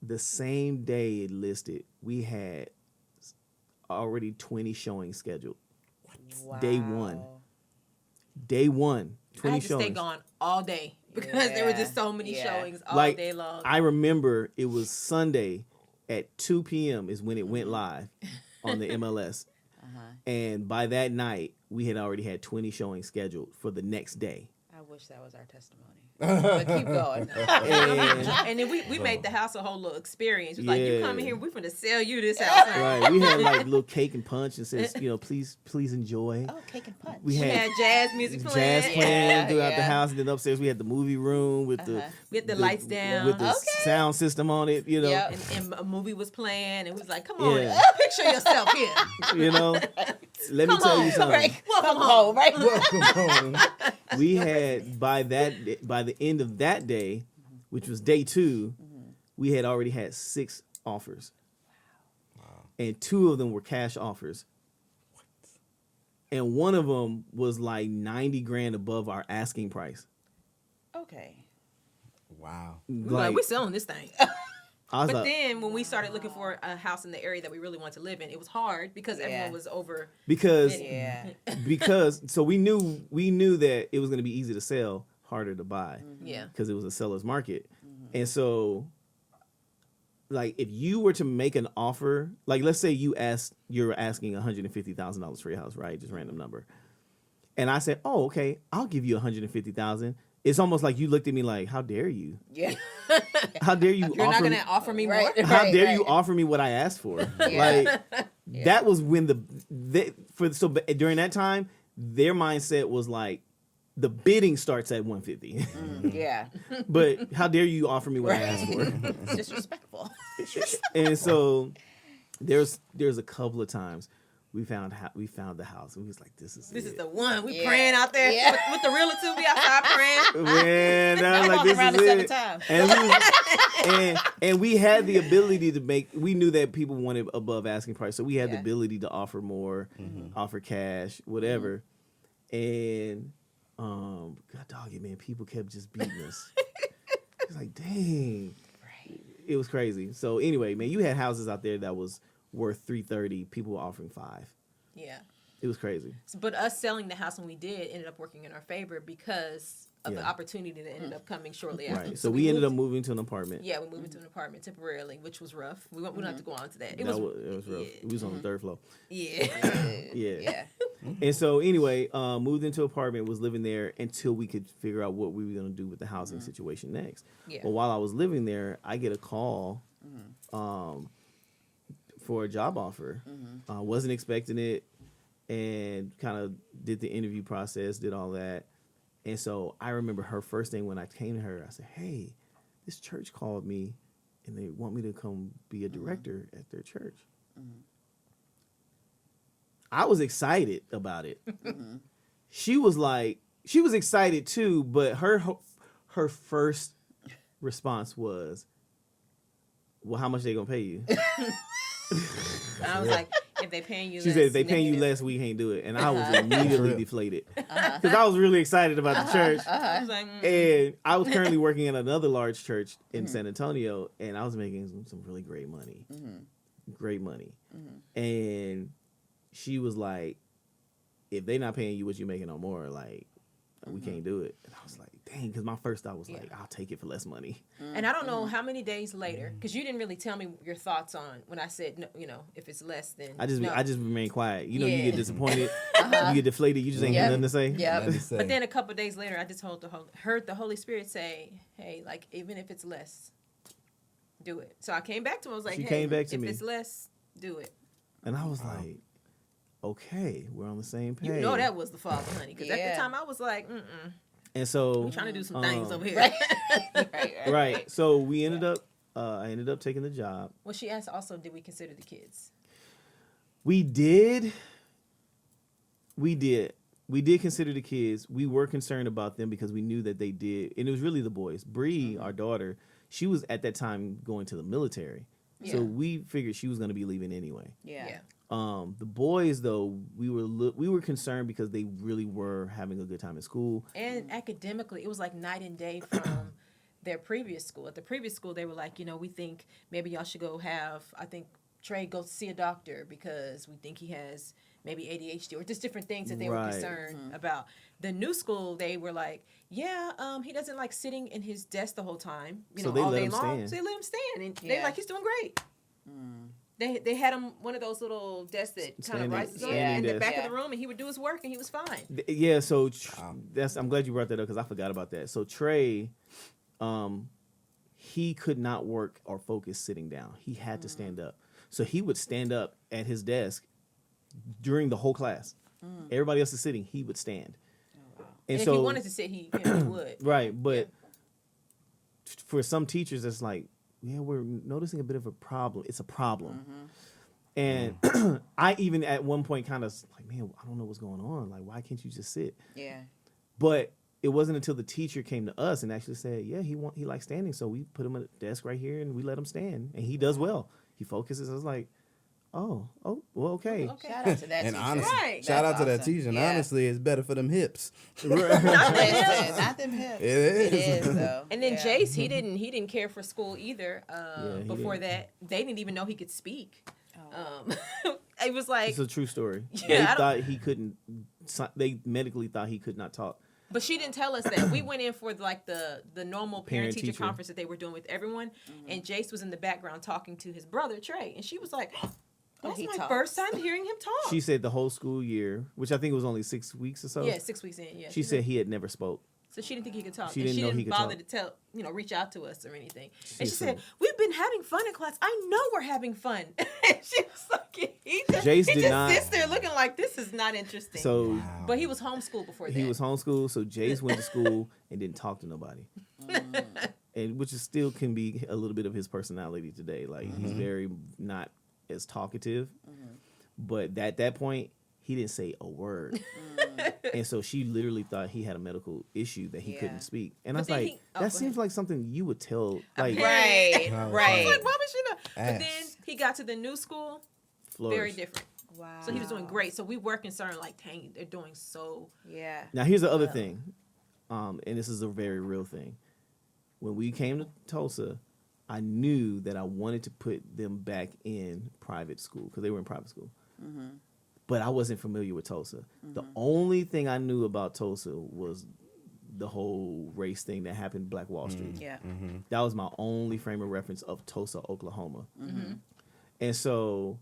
The same day it listed, we had already 20 showings scheduled. Wow. Day one, 20 I had to showings. stay gone all day because there were just so many Yeah. showings all Like, day long. I remember it was Sunday at 2 p.m. is when it went live on the MLS. And by that night, we had already had 20 showings scheduled for the next day. I wish that was our testimony. But keep going. And then we made the house a whole little experience. It was like, you come in Yeah. here, we're finna sell you this house. Right. We had like little cake and punch and says, please enjoy. Oh, cake and punch. We We had had jazz music playing. jazz playing throughout the yeah. house, and then upstairs we had the movie room with We had the lights down. with the Okay. sound system on it. Yep. And a movie was playing, and we was like, come on, Yeah. picture yourself here. Let me tell you on, something. Right. Welcome Come home. home, right? Welcome home. We had by the end of that day, which was day 2, we had already had 6 offers. And 2 of them were cash offers. And one of them was like 90 grand above our asking price. Okay. Wow. We were like, we're selling this thing. I was But like, then when we started looking for a house in the area that we really wanted to live in, it was hard because Yeah. everyone was over. because Yeah. so we knew that it was going to be easy to sell, harder to buy. Yeah. Because it was a seller's market. And so, like, if you were to make an offer, like, let's say you're asking $150,000 for your house, right? Just random number. And I said, oh, okay, I'll give you $150,000. It's almost like you looked at me like, how dare you? Yeah. How dare you You're not offer going me? to offer me Right. more? How dare right. you offer me what I asked for? Yeah. Like, that was when during that time, their mindset was like, the bidding starts at 150. Yeah. But how dare you offer me what I asked for? It's disrespectful. And so there's a couple of times we found the house and we was like, this is the one. We Yeah. praying out there Yeah. with the realtor. We outside praying. Man, I was like, Walking this around is the 7 it. times. And we had the ability to we knew that people wanted above asking price, so we had the Yeah. ability to offer more, offer cash, whatever. And God dog it, man, people kept just beating us. It's like, dang. Right. It was crazy. So anyway, man, you had houses out there that was worth $330. People were offering $5. Yeah. It was crazy. But us selling the house when we did ended up working in our favor because of the Yeah. opportunity that ended up coming shortly after. Right. So we ended up moved- moving to an apartment. Yeah, we moved into an apartment temporarily, which was rough. We don't have to go on to that. It It was was rough. yeah. We was on the 3rd floor. Yeah. Yeah. Yeah. And so anyway, moved into an apartment, was living there until we could figure out what we were going to do with the housing situation next. Yeah. But while I was living there, I get a call for a job offer. Wasn't expecting it, and kind of did the interview process, did all that. And so I remember her first thing when I came to her, I said, hey, this church called me and they want me to come be a director at their church. I was excited about it. She was excited too, but her first response was, well, how much they gonna pay you? I was like, if they paying you She less. said, if they paying you negative. less, we can't do it. And I was immediately deflated. Because I was really excited about the church. I was like, And I was currently working in another large church in San Antonio, and I was making some really great money. Great money. And she was like, if they not paying you what you making no more, like, we can't do it. And I was like, dang, because my first thought was like, I'll take it for less money. and I don't know how many days later, because you didn't really tell me your thoughts on when I said, no, if it's less than. I just remain quiet. You Yeah. get disappointed, you get deflated, you just ain't got nothing to say. Yep. Nothing to say. But then a couple of days later, I just heard the Holy Spirit say, hey, like, even if it's less, do it. So I came back to him. I was like, She hey, came back to if me. it's less, Do it. And I was like, okay, we're on the same page. You know that was the father, honey. Because at Yeah. the time I was like, And so we trying to do some things over here. Right. So we ended up. I ended up taking the job. Well, she asked also, did we consider the kids? We did. We did consider the kids. We were concerned about them because we knew that they did, and it was really the boys. Bree, our daughter, she was at that time going to the military, so Yeah. we figured she was going to be leaving anyway. Yeah. The boys, though, we were concerned because they really were having a good time at school. And academically, it was like night and day from their previous school. At the previous school, they were like, we think maybe y'all should go have, I think, Trey go see a doctor because we think he has maybe ADHD or just different things that they were concerned about. The new school, they were like, he doesn't like sitting in his desk the whole time, So they all let day him long. stand. So they let him stand. And they're like, he's doing great. They had him one of those little desks that kind of Standing- rises up standing in the desk. back of the room, and he would do his work, and he was fine. Yeah, so I'm glad you brought that up because I forgot about that. So Trey, he could not work or focus sitting down. He had to stand up. So he would stand up at his desk during the whole class. Everybody else is sitting. He would stand. And if he wanted to sit, he would. Right, but for some teachers, it's like, we're noticing a bit of a problem. It's a problem. And I even at one point kind of like, man, I don't know what's going on. Like, why can't you just sit? Yeah. But it wasn't until the teacher came to us and actually said, he likes standing. So we put him at a desk right here and we let him stand. And he does well. He focuses. I was like, well, okay. Shout out to that And teacher. honestly, Right. shout out That's to that awesome. teacher. And Yeah. honestly, it's better for them hips. Listen, not them hips. It is. It is though. And then Yeah. Jace, he didn't care for school either. he Before didn't. that, they didn't even know he could speak. It was like, It's a true story. Yeah, They I don't- thought he couldn't. They medically thought he could not talk. but she didn't tell us that. We went in for like the normal parent teacher Parent-teacher. conference that they were doing with everyone, and Jace was in the background talking to his brother Trey, and she was like, "That's he my talks. first time hearing him talk." She said the whole school year, which I think was only 6 weeks or so. yeah, 6 weeks in. Yeah, She said he had never spoke. so. She didn't think he could talk. She and didn't she know didn't he could bother talk. to tell, reach out to us or anything. And she said- said, "We've been having fun in class. I know we're having fun." And she was like, he just did not- sits there looking like this is not interesting. So but he was homeschooled before that. he was homeschooled. So Jace went to school and didn't talk to nobody. And which is still can be a little bit of his personality today. Like he's very not as talkative. But at that point, he didn't say a word. And so she literally thought he had a medical issue that he Yeah. couldn't speak. And But I was then like, he- oh, that go seems ahead. like something you would tell. Like, Right. I was Right. like, why would she know? But Ass. then he got to the new school, flourish. very different. Wow. So he was doing great. So we were concerned, like, dang, they're doing so. Yeah. Now here's the other thing, and this is a very real thing. When we came to Tulsa, I knew that I wanted to put them back in private school because they were in private school. But I wasn't familiar with Tulsa. The only thing I knew about Tulsa was the whole race thing that happened in Black Wall Street. Yeah. That was my only frame of reference of Tulsa, Oklahoma. And so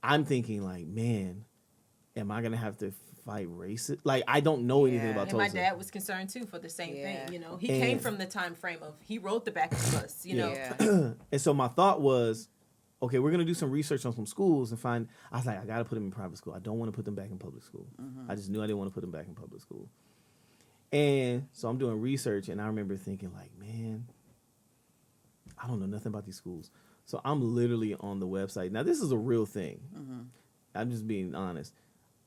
I'm thinking like, man, am I going to have to fight racism? Like, I don't know anything Yeah. about And Tulsa. my dad was concerned too for the same Yeah. thing. He And- came from the time frame of he rode the back of the bus. Yeah. And so my thought was, okay, we're going to do some research on some schools and find, I was like, I got to put them in private school. I don't want to put them back in public school. I just knew I didn't want to put them back in public school. And so I'm doing research and I remember thinking like, man, I don't know nothing about these schools. So I'm literally on the website. Now this is a real thing. I'm just being honest.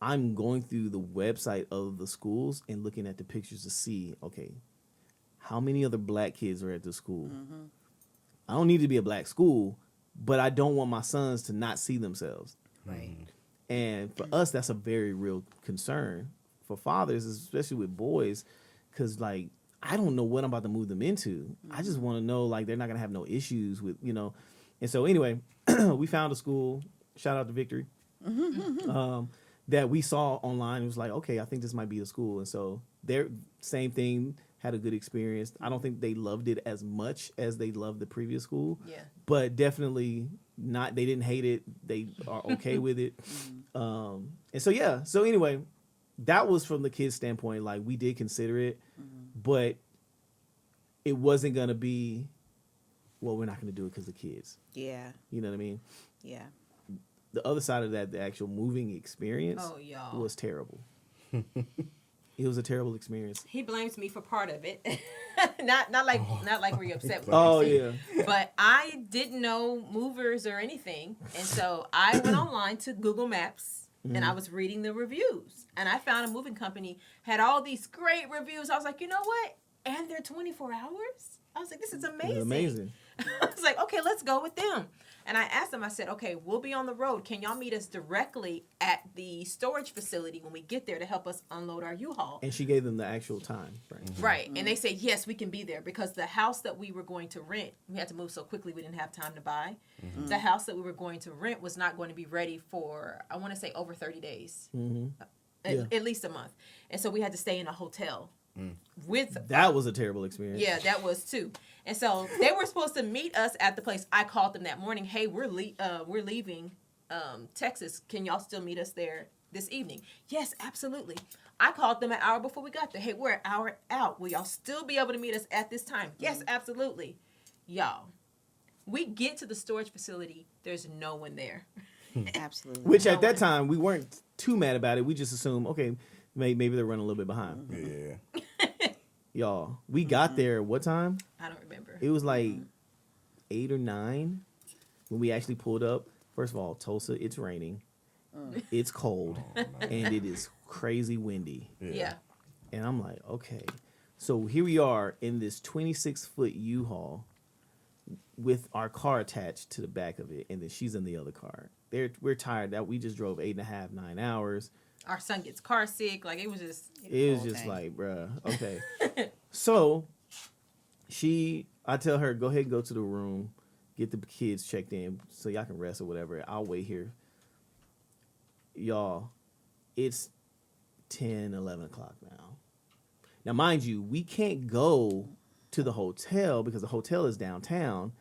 I'm going through the website of the schools and looking at the pictures to see, okay, how many other black kids are at the school? I don't need to be a black school, but I don't want my sons to not see themselves. Right. And for us, that's a very real concern. For fathers, especially with boys, because, like, I don't know what I'm about to move them into. I just want to know, like, they're not going to have no issues with, And so, anyway, we found a school, shout out to Victory, that we saw online. It was like, okay, I think this might be a school. And so, their same thing, had a good experience. I don't think they loved it as much as they loved the previous school. Yeah. But definitely not, they didn't hate it. They are okay with it. And so, yeah. So anyway, that was from the kids' standpoint. Like, we did consider it, but it wasn't going to be, well, we're not going to do it because of the kids. Yeah. You know what I mean? Yeah. the other side of that, the actual moving experience, y'all, was terrible. It was a terrible experience. He blames me for part of it. not like were you upset with me? Oh yeah. But I didn't know movers or anything. And so I went online to Google Maps and I was reading the reviews. And I found a moving company had all these great reviews. I was like, you know what? And they're 24 hours? I was like, this is amazing. It's amazing. I was like, okay, let's go with them. And I asked them, I said, okay, we'll be on the road. Can y'all meet us directly at the storage facility when we get there to help us unload our U-Haul? And she gave them the actual time. Right. Right. And they said, yes, we can be there because the house that we were going to rent, we had to move so quickly we didn't have time to buy. The house that we were going to rent was not going to be ready for, I want to say, over 30 days. At least a month. And so we had to stay in a hotel. That was a terrible experience. Yeah, that was too. And so they were supposed to meet us at the place. I called them that morning. Hey, we're leaving Texas. Can y'all still meet us there this evening? Yes, absolutely. I called them an hour before we got there. Hey, we're an hour out. Will y'all still be able to meet us at this time? Yes, absolutely. Y'all, we get to the storage facility. There's no one there. Absolutely. Which at that time we weren't too mad about it. We just assumed, okay, maybe they're running a little bit behind. Yeah. Y'all, we got there. What time? I don't remember. It was like 8 or 9 when we actually pulled up. First of all, Tulsa, it's raining, it's cold, and it is crazy windy. Yeah. And I'm like, okay. So here we are in this 26-foot U-Haul with our car attached to the back of it, and then she's in the other car. We're tired that we just drove 8.5, 9 hours. Our son gets car sick. Like, it was just... It was just like, bruh, okay. So I tell her, go ahead and go to the room, get the kids checked in so y'all can rest or whatever. I'll wait here. Y'all, it's 10, 11 o'clock now. Now, mind you, we can't go to the hotel because the hotel is downtown,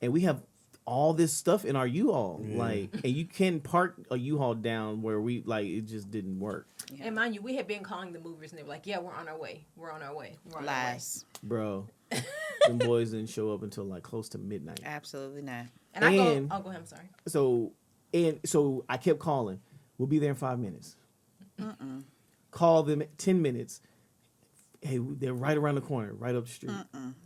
and we have all this stuff in our U-Haul. Like, and you can park a U-Haul down where it just didn't work. Yeah. And mind you, we had been calling the movers, and they were like, yeah, we're on our way. We're on our way. We're on Lies. Bro, them boys didn't show up until like close to midnight. Absolutely not. And I go, go ahead, I'm sorry. So I kept calling. We'll be there in 5 minutes. Call them 10 minutes. Hey, they're right around the corner, right up the street.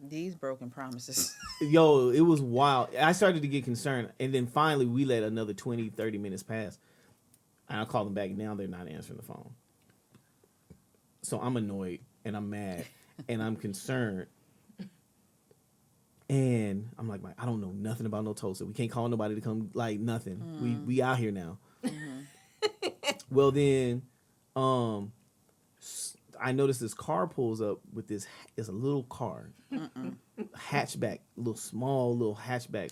These broken promises. Yo, it was wild. I started to get concerned. And then finally, we let another 20, 30 minutes pass. And I called them back. Now they're not answering the phone. So I'm annoyed and I'm mad and I'm concerned. And I'm like, I don't know nothing about no Tulsa. We can't call nobody to come, like nothing. We out here now. Well, then, I noticed this car pulls up with this. It's a little car, hatchback, small hatchback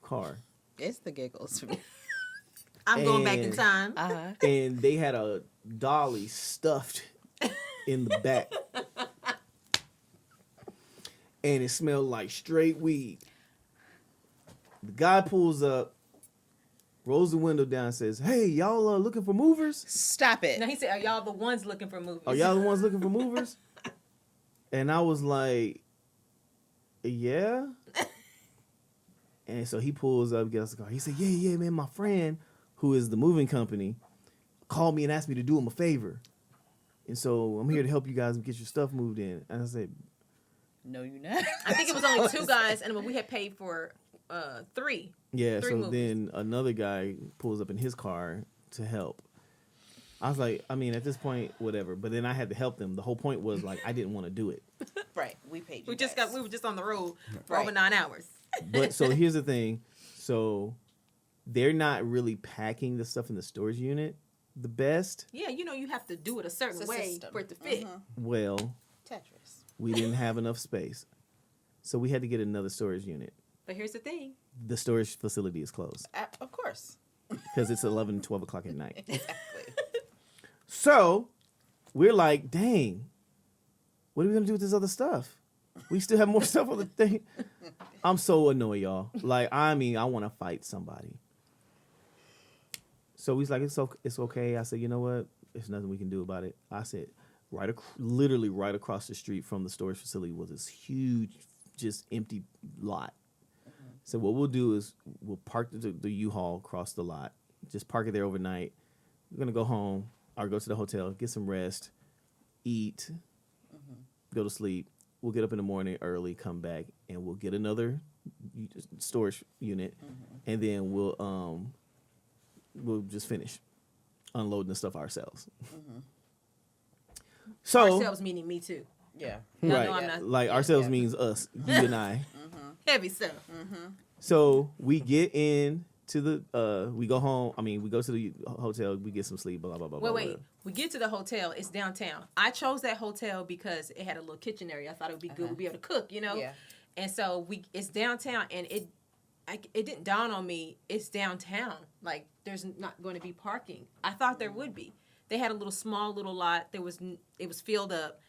car. It's the giggles for me. I'm going back in time. And they had a dolly stuffed in the back, and it smelled like straight weed. The guy pulls up, rolls the window down, and says, "Hey, y'all looking for movers?" Stop it. No, he said, are y'all the ones looking for movers? Are y'all the ones looking for movers? And I was like, yeah. And so he pulls up, gets the car. He said, yeah, man, my friend, who is the moving company, called me and asked me to do him a favor. And so I'm here to help you guys get your stuff moved in. And I said, no, you're not. I think it was only 2 guys, and we had paid for 3. yeah. 3 So movers. then another guy pulls up in his car to help. I was like, I mean, at this point, whatever. But then I had to help them. The whole point was like, I didn't want to do it. Right. We paid you. We were just on the road for Right. over 9 hours. But so here's the thing. So they're not really packing the stuff in the storage unit the best. Yeah, you have to do it a certain It's a way system. for it to fit. Well, Tetris. we didn't have enough space. So we had to get another storage unit. But here's the thing. The storage facility is closed Of course. because it's 11, 12 o'clock at night. Exactly. So we're like, dang, what are we going to do with this other stuff? We still have more stuff on the thing. I'm so annoyed, y'all. Like, I mean, I want to fight somebody. So he's like, it's okay. I said, you know what? There's nothing we can do about it. I said, literally right across the street from the storage facility was this huge, just empty lot. So what we'll do is we'll park the U-Haul across the lot. Just park it there overnight. We're going to go home or go to the hotel, get some rest, eat, go to sleep. We'll get up in the morning early, come back, and we'll get another storage unit, and then we'll just finish unloading the stuff ourselves. So Ourselves meaning me too. Yeah. Y'all right, know I'm not- like ourselves means us, you and I. Heavy stuff. So we get in to the we go home. I mean, we go to the hotel. We get some sleep. Blah blah blah. blah, Wait. whatever. We get to the hotel. It's downtown. I chose that hotel because it had a little kitchen area. I thought it would be good. We'd be able to cook, you know. Yeah. And so it's downtown, and it didn't dawn on me. It's downtown. Like there's not going to be parking. I thought there would be. They had a small little lot. It was filled up.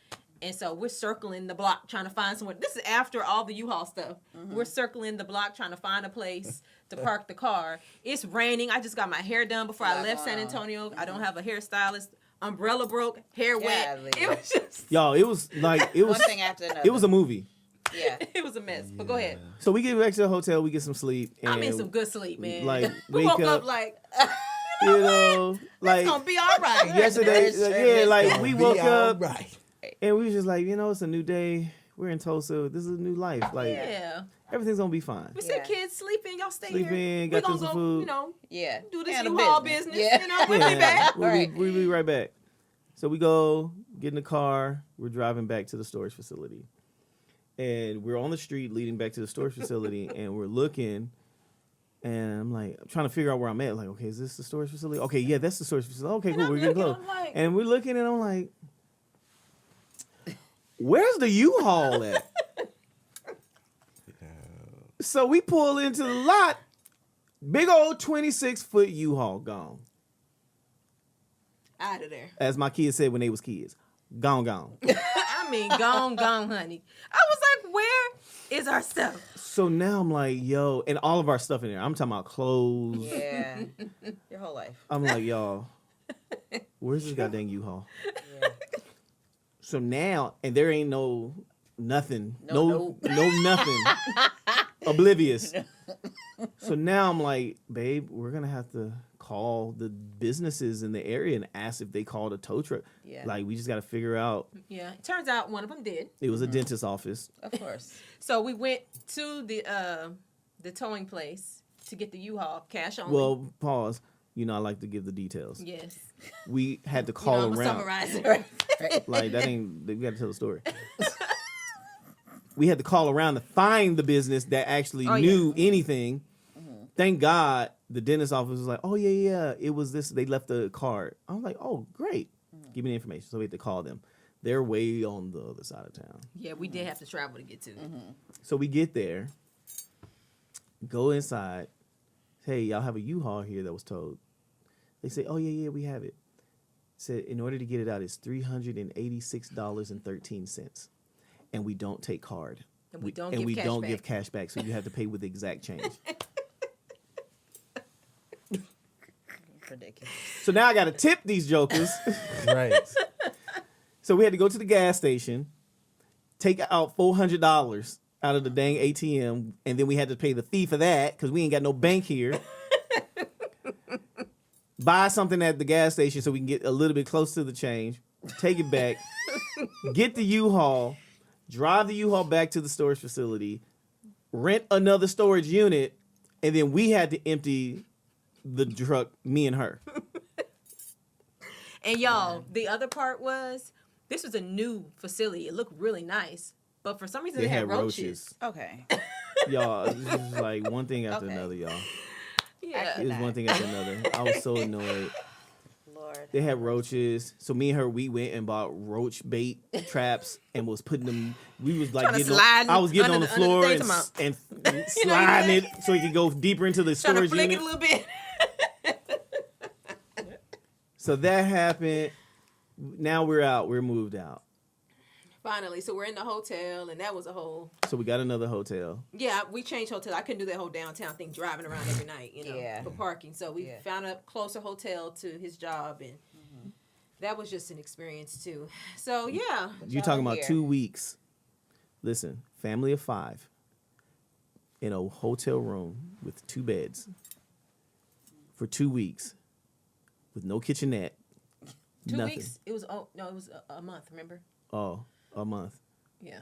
And so we're circling the block trying to find somewhere. This is after all the U-Haul stuff. We're circling the block trying to find a place to park the car. It's raining. I just got my hair done before I left San Antonio. I don't have a hairstylist. Umbrella broke. Hair wet. Golly. It was just... Y'all, it was like it was One thing after another. it was a movie. Yeah. It was a mess. But go ahead. So we get back to the hotel. We get some sleep. And I'm in some good sleep, man. Like we wake woke up like, you know, like it's going to be all right. yesterday. That's true. Yeah, like we Be woke up alright. and we was just like, you know, it's a new day. We're in Tulsa. This is a new life. Like Yeah. everything's gonna be fine. We said, Yeah. kids, sleep in. Y'all stay Sleep here. in, We got gonna them some go, food. you know, Yeah. do this Handle U-Haul business. Yeah. You know, we'll be back. We'll be right back. So we go get in the car. We're driving back to the storage facility, and we're on the street leading back to the storage facility, and we're looking. And I'm like, I'm trying to figure out where I'm at. Like, okay, is this the storage facility? Okay, yeah, that's the storage facility. Okay, cool, I'm we're getting looking, close. I'm like- And we're looking, and I'm like, where's the U-Haul at? So we pull into the lot. Big old 26-foot U-Haul gone. Out of there. As my kids said when they was kids, gone. I mean, gone, honey. I was like, where is our stuff? So now I'm like, yo, and all of our stuff in there. I'm talking about clothes. Yeah. Your whole life. I'm like, y'all, where's this goddamn U-Haul? Yeah. So now, and there ain't no nothing, No nothing. Oblivious. So now I'm like, babe, we're gonna have to call the businesses in the area and ask if they called a tow truck. Yeah. Like, we just got to figure out. Yeah. It turns out one of them did. It was a dentist's office. Of course. So we went to the towing place to get the U-Haul, cash only. Well, pause. You know, I like to give the details. Yes. We had to You know, call I'm gonna around. summarize it. Right. Like, that ain't, we got to tell the story. We had to call around to find the business that actually knew anything. Thank God the dentist office was like, oh, yeah, it was this. They left the card. I was like, oh, great. Give me the information. So we had to call them. They're way on the other side of town. Yeah, we did have to travel to get to it. So we get there, go inside. Hey, y'all have a U-Haul here that was towed. They say, oh, yeah, we have it. Said, in order to get it out, it's $386.13. And we don't take card. And we don't give cash back. So you have to pay with the exact change. Ridiculous. So now I got to tip these jokers. Right. So we had to go to the gas station, take out $400 out of the dang ATM, and then we had to pay the fee for that because we ain't got no bank here. Buy something at the gas station so we can get a little bit close to the change, take it back, get the U-Haul, drive the U-Haul back to the storage facility, rent another storage unit, and then we had to empty the truck, me and her. And y'all, the other part was, this was a new facility. It looked really nice. But for some reason, they had roaches. Okay. Y'all, this is like one thing after Okay. another, y'all. Yeah. It was one thing after another. I was so annoyed. Lord. They had roaches. So me and her, we went and bought roach bait traps and was putting them. We was like Trying to getting slide I was getting on under the the- under floor the and, thing, and sliding it so it could go deeper into the Trying to storage flick unit. it a little bit. So that happened. Now we're out. We're moved out. Finally, so we're in the hotel, and that was a whole... So we got another hotel. Yeah, we changed hotel. I couldn't do that whole downtown thing, driving around every night, you know, Yeah. for parking. So we Yeah. found a closer hotel to his job, and that was just an experience, too. So, yeah. You're talking about here. 2 weeks. Listen, family of 5. in a hotel room with 2 beds for 2 weeks with no kitchenette. 2 nothing. weeks? It was, it was a month, remember? Oh, a month. Yeah.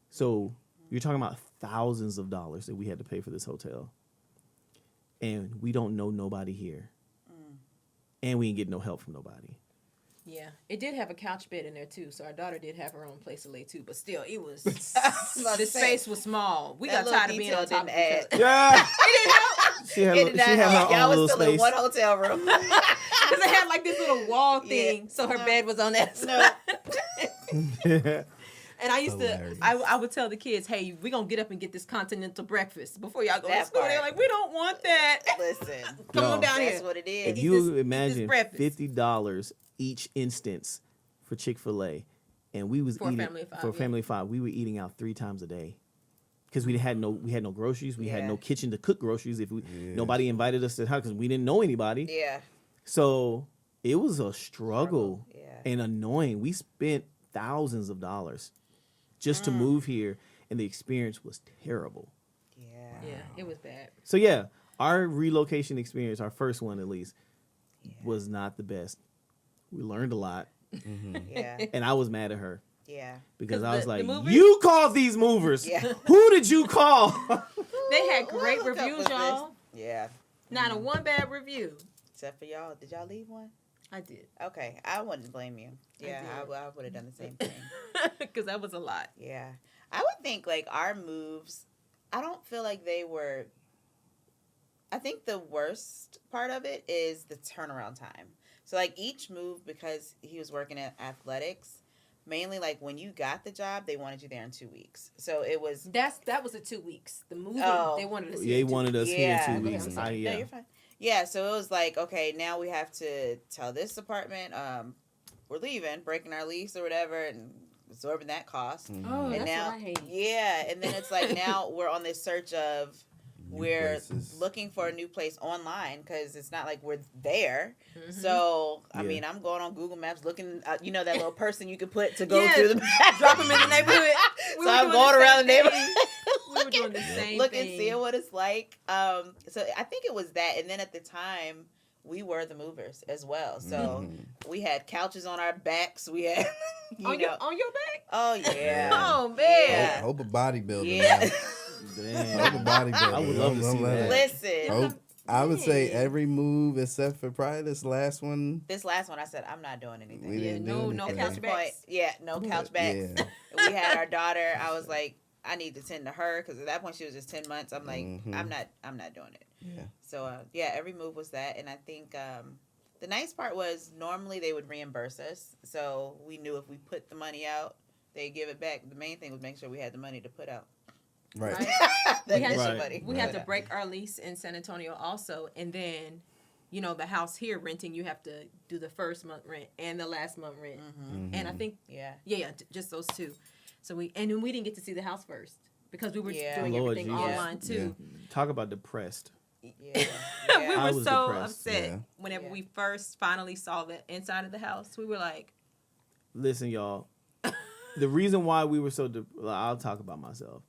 So you're talking about thousands of dollars that we had to pay for this hotel. And we don't know nobody here. And we didn't get no help from nobody. Yeah. It did have a couch bed in there, too. So our daughter did have her own place to lay, too. But still, it was, the space was small. We got tired of being on top of each other. Yeah. It didn't help. She had, It did not she had help. her Y'all own was little still in space. one hotel room. Because it had like this little wall thing. Yeah. So her bed was on that side. No. And I used Hilarious. to, I would tell the kids, hey, we're going to get up and get this continental breakfast before y'all go to That school. part. They're like, we don't want that. Listen. Come on Yo. down That's here. what it is. If Eat you this- eat this imagine breakfast. $50 each instance for Chick-fil-A, and we was For a eating family of 5, for a yeah. family of 5, we were eating out 3 times a day because we had no groceries, we had Yeah. no kitchen to cook groceries. If we nobody invited us to the house because we didn't know anybody, Yeah. so it was a struggle Yeah. and annoying. We spent thousands of dollars just to move here, and the experience was terrible. Yeah. Yeah, it was bad. So yeah, our relocation experience, our first one at least, was not the best. We learned a lot, Yeah. and I was mad at her Yeah. because 'Cause I was the like, movers- "You called these movers? Yeah. Who did you call?" They had great What hookup reviews, was this? y'all. Yeah. Not a one bad review. Except for y'all. Did y'all leave one? I did. Okay. I wouldn't blame you. Yeah. did. I would have done the same thing. Because that was a lot. Yeah. I would think like our moves, I don't feel like they were. I think the worst part of it is the turnaround time. So like each move, because he was working at athletics, mainly like when you got the job, they wanted you there in 2 weeks. So it was. That was the 2 weeks. The movie, Oh. they wanted us They here in 2 wanted us weeks. here Yeah. in 2 Okay, weeks. I'm sorry. No, you're fine. Yeah, so it was like, okay, now we have to tell this apartment we're leaving, breaking our lease or whatever, and absorbing that cost. Oh, And that's now, what I hate. yeah, and then it's like now we're on this search of we're places. looking for a new place online because it's not like we're there. Mm-hmm. So I Yeah. mean, I'm going on Google Maps looking, you know, that little person you could put to go Yeah, through the drop them in the neighborhood. We So were I'm doing going the around same the neighborhood. thing. We were doing the same looking, thing. seeing what it's like. So I think it was that, and then at the time we were the movers as well. So we had couches on our backs. We had, on your back? oh yeah, Oh, man. Yeah. Hope a bodybuilder. yeah. Now. Damn. Hope a bodybuilder. I would love to Don't see let that. it- Listen, Hope, I would say Dang. every move except for probably this last one. this last one I said I'm not doing anything. We Yeah, didn't no do couch anything. At this backs. point, yeah, no couch backs. Yeah. We had our daughter. I was like, I need to tend to her because at that point she was just 10 months. I'm like, I'm not doing it. Yeah. So yeah, every move was that, and I think the nice part was normally they would reimburse us, so we knew if we put the money out, they give it back. The main thing was make sure we had the money to put out. Right. The We had, initial Right. money. we had to Yeah. break our lease in San Antonio also, and then, you know, the house here renting, you have to do the first month rent and the last month rent, and I think Yeah. just those two. So we didn't get to see the house first because we were Yeah. doing Lord everything Jesus. online too. Talk about depressed. Yeah. We I were was so depressed. upset Yeah. whenever Yeah. we first finally saw the inside of the house. We were like, Listen, y'all. The reason why we were so I'll talk about myself.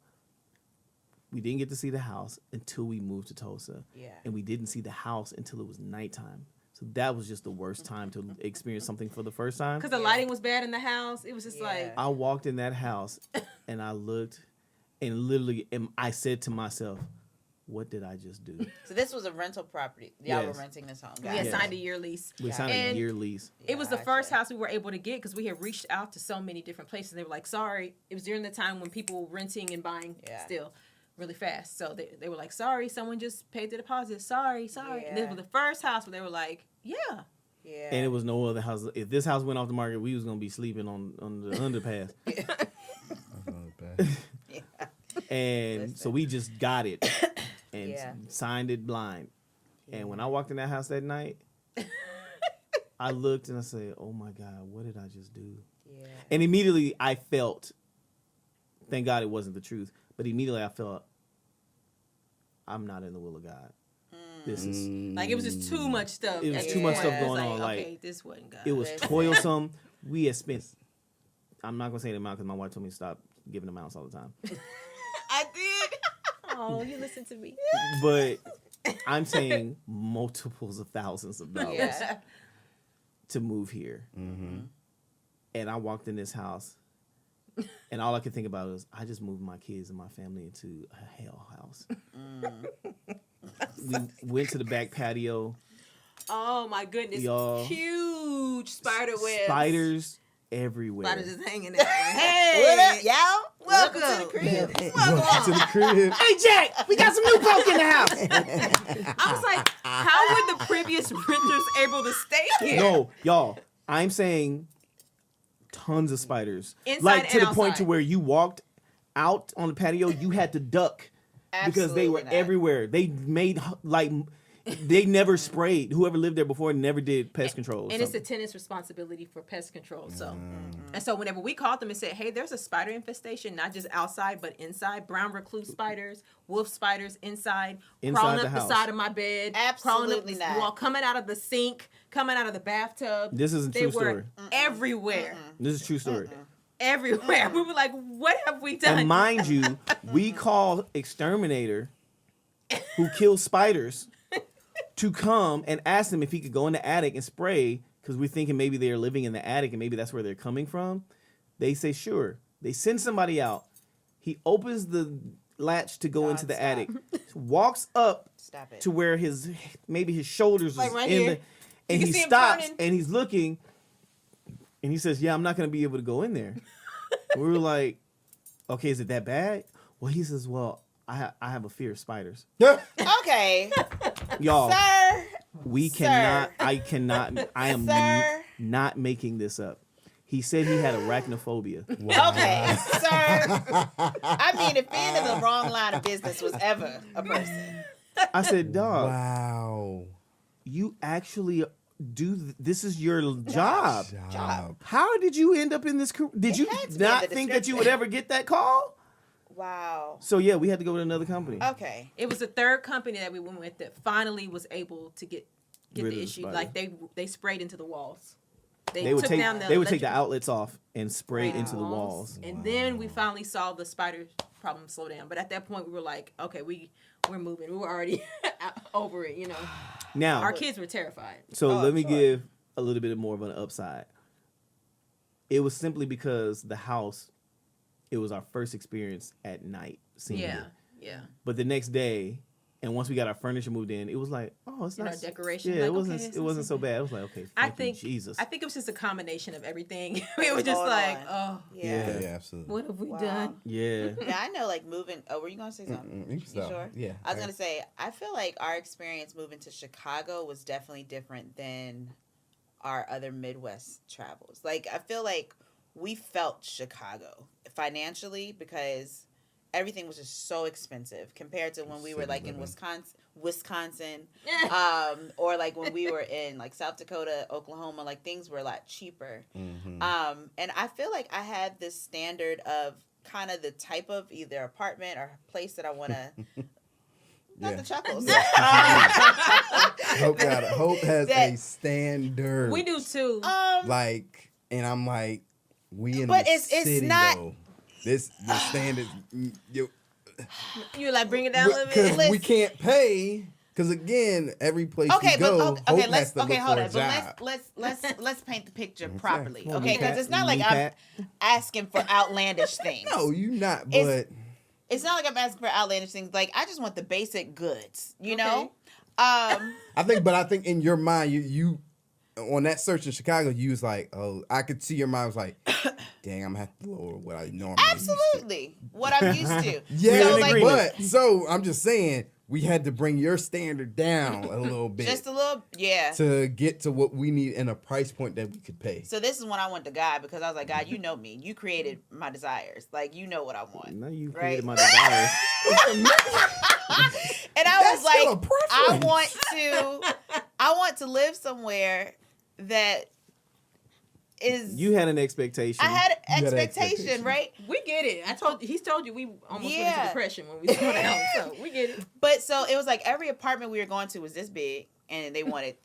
We didn't get to see the house until we moved to Tulsa. Yeah. And we didn't see the house until it was nighttime. So that was just the worst time to experience something for the first time. because the lighting was bad in the house. It was just Yeah. like, I walked in that house and I looked and literally I said to myself, what did I just do? So this was a rental property. Y'all Yes. were renting this home. we Got had it. Yes. signed a year lease. We signed a And year lease. It was the Gotcha. first house we were able to get because we had reached out to so many different places. They were like, sorry. It was during the time when people were renting and buying Yeah. still really fast. So they were like, sorry, someone just paid the deposit. Sorry. And this Yeah. was the first house where they were like, yeah. Yeah. And it was no other house. If this house went off the market, we was gonna be sleeping on the underpass. That's not bad. Yeah. And Listen. so we just got it and Yeah. signed it blind. And when I walked in that house that night, I looked and I said, "Oh my God, what did I just do?" Yeah. And immediately I felt, thank God it wasn't the truth, but immediately I felt, I'm not in the will of God. This is. Like it was just too much stuff. It was at too this much point. stuff It was going on, like, okay, this wasn't God. It was Listen. toilsome. We had spent. I'm not gonna say the amount because my wife told me to stop giving amounts all the time. I did. Oh, you listen to me. But I'm saying multiples of thousands of dollars Yeah. to move here. And I walked in this house, and all I could think about was, I just moved my kids and my family into a hell house. We went to the back patio. Oh my goodness! Y'all. Huge spider webs. Spiders everywhere. Spiders just hanging there. Hey, What up, y'all? welcome to the crib. Welcome to the crib. Hey, Jack, we got some new folk in the house. I was like, how were the previous renters able to stay here? No, y'all, I'm saying tons of spiders. Inside like to and the point outside. to where you walked out on the patio, you had to duck because they were Absolutely not. everywhere. They made like they never sprayed. Whoever lived there before never did pest control. or And it's the something. tenant's responsibility for pest control. So, and so whenever we called them and said, "Hey, there's a spider infestation, not just outside but inside. Brown recluse spiders, wolf spiders inside crawling the up the house. side of my bed, crawling up Absolutely the not. wall, coming out of the sink, coming out of the bathtub. This is a They true were story. everywhere, This is a true story. everywhere. We were like, "What have we done?" And mind you, we call exterminator who kills spiders to come and ask them if he could go in the attic and spray because we're thinking maybe they're living in the attic and maybe that's where they're coming from. They say sure. They send somebody out. He opens the latch to go into the stop. attic, walks up Stop it. to where maybe his shoulders Like is right in here. the, and You he can see him stops turning. and he's looking and he says, "Yeah, I'm not going to be able to go in there." We were like, "Okay, is it that bad?" Well, he says, "Well, I have a fear of spiders." Okay, Y'all, sir. we Sir. cannot, I am Sir. not making this up. He said he had arachnophobia. Okay, sir. I mean, if being in the wrong line of business was ever a person, I said, "Dog, Wow. you actually this is your job. Job. How did you end up in this career? Did you had to be in not the think that you would description. ever get that call?" wow. So yeah, we had to go with another company. Okay. It was the third company that we went with that finally was able to get Rid of the the issue. spider. Like they sprayed into the walls. They would took take down the they would take the electrical outlets off and spray into the walls. And then we finally saw the spider problem slow down. But at that point, we were like, okay, we're moving. We were already over it, you know. Now, Our kids were terrified. so Oh, let me sure. give a little bit more of an upside. It was simply because the house, it was our first experience at night seeing Yeah, it. yeah. But the next day, and once we got our furniture moved in, it was like, oh, it's You know, not decoration, Yeah, like, it wasn't. okay, it's it not wasn't so so bad. It was like, okay, I thank think you, Jesus. I think it was just a combination of everything. We were just Going like, on. oh, Yeah. Yeah, absolutely. what have we Wow. done? yeah. Yeah, I know. Like moving. Oh, were you gonna say something? You can stop. sure? Yeah. I was gonna say. I feel like our experience moving to Chicago was definitely different than our other Midwest travels. Like, I feel like we felt Chicago financially because everything was just so expensive compared to when we were like in Wisconsin, or like when we were in like South Dakota, Oklahoma. Like things were a lot cheaper. Mm-hmm. And I feel like I had this standard of kind of the type of either apartment or place that I want to. Not Yeah. the chuckles. Hope has That- a standard. We do too. Like, and I'm like, we in But the it's city not- though. The standard. You like bring it down a little Because bit. we can't pay. Because again, every place Okay, we go, but okay, Hope let's has to look hold for on. a But job. let's paint the picture Okay. properly. Come on, Okay, because Pat. it's not like I'm asking for outlandish things. No, you not. But It's- It's not like I'm asking for outlandish things. Like I just want the basic goods, you know. I think in your mind, you on that search in Chicago, you was like, oh, I could see your mind was like, dang, I'm gonna have to lower what I normally used to. Absolutely, what I'm used to. Yeah, So, like, but so I'm just saying we had to bring your standard down a little bit just a little, yeah. to get to what we need in a price point that we could pay. So this is when I went to God because I was like, God, you know me. You created my desires. Like you know what I want. Now you Right. created my desires. And I That's was still a like, preference. I want to live somewhere that is. You had an expectation. I had You had an expectation, expectation. right? We get it. He's told you we almost went Yeah. into depression when we saw down. So we get it. But so it was like every apartment we were going to was this big, and they wanted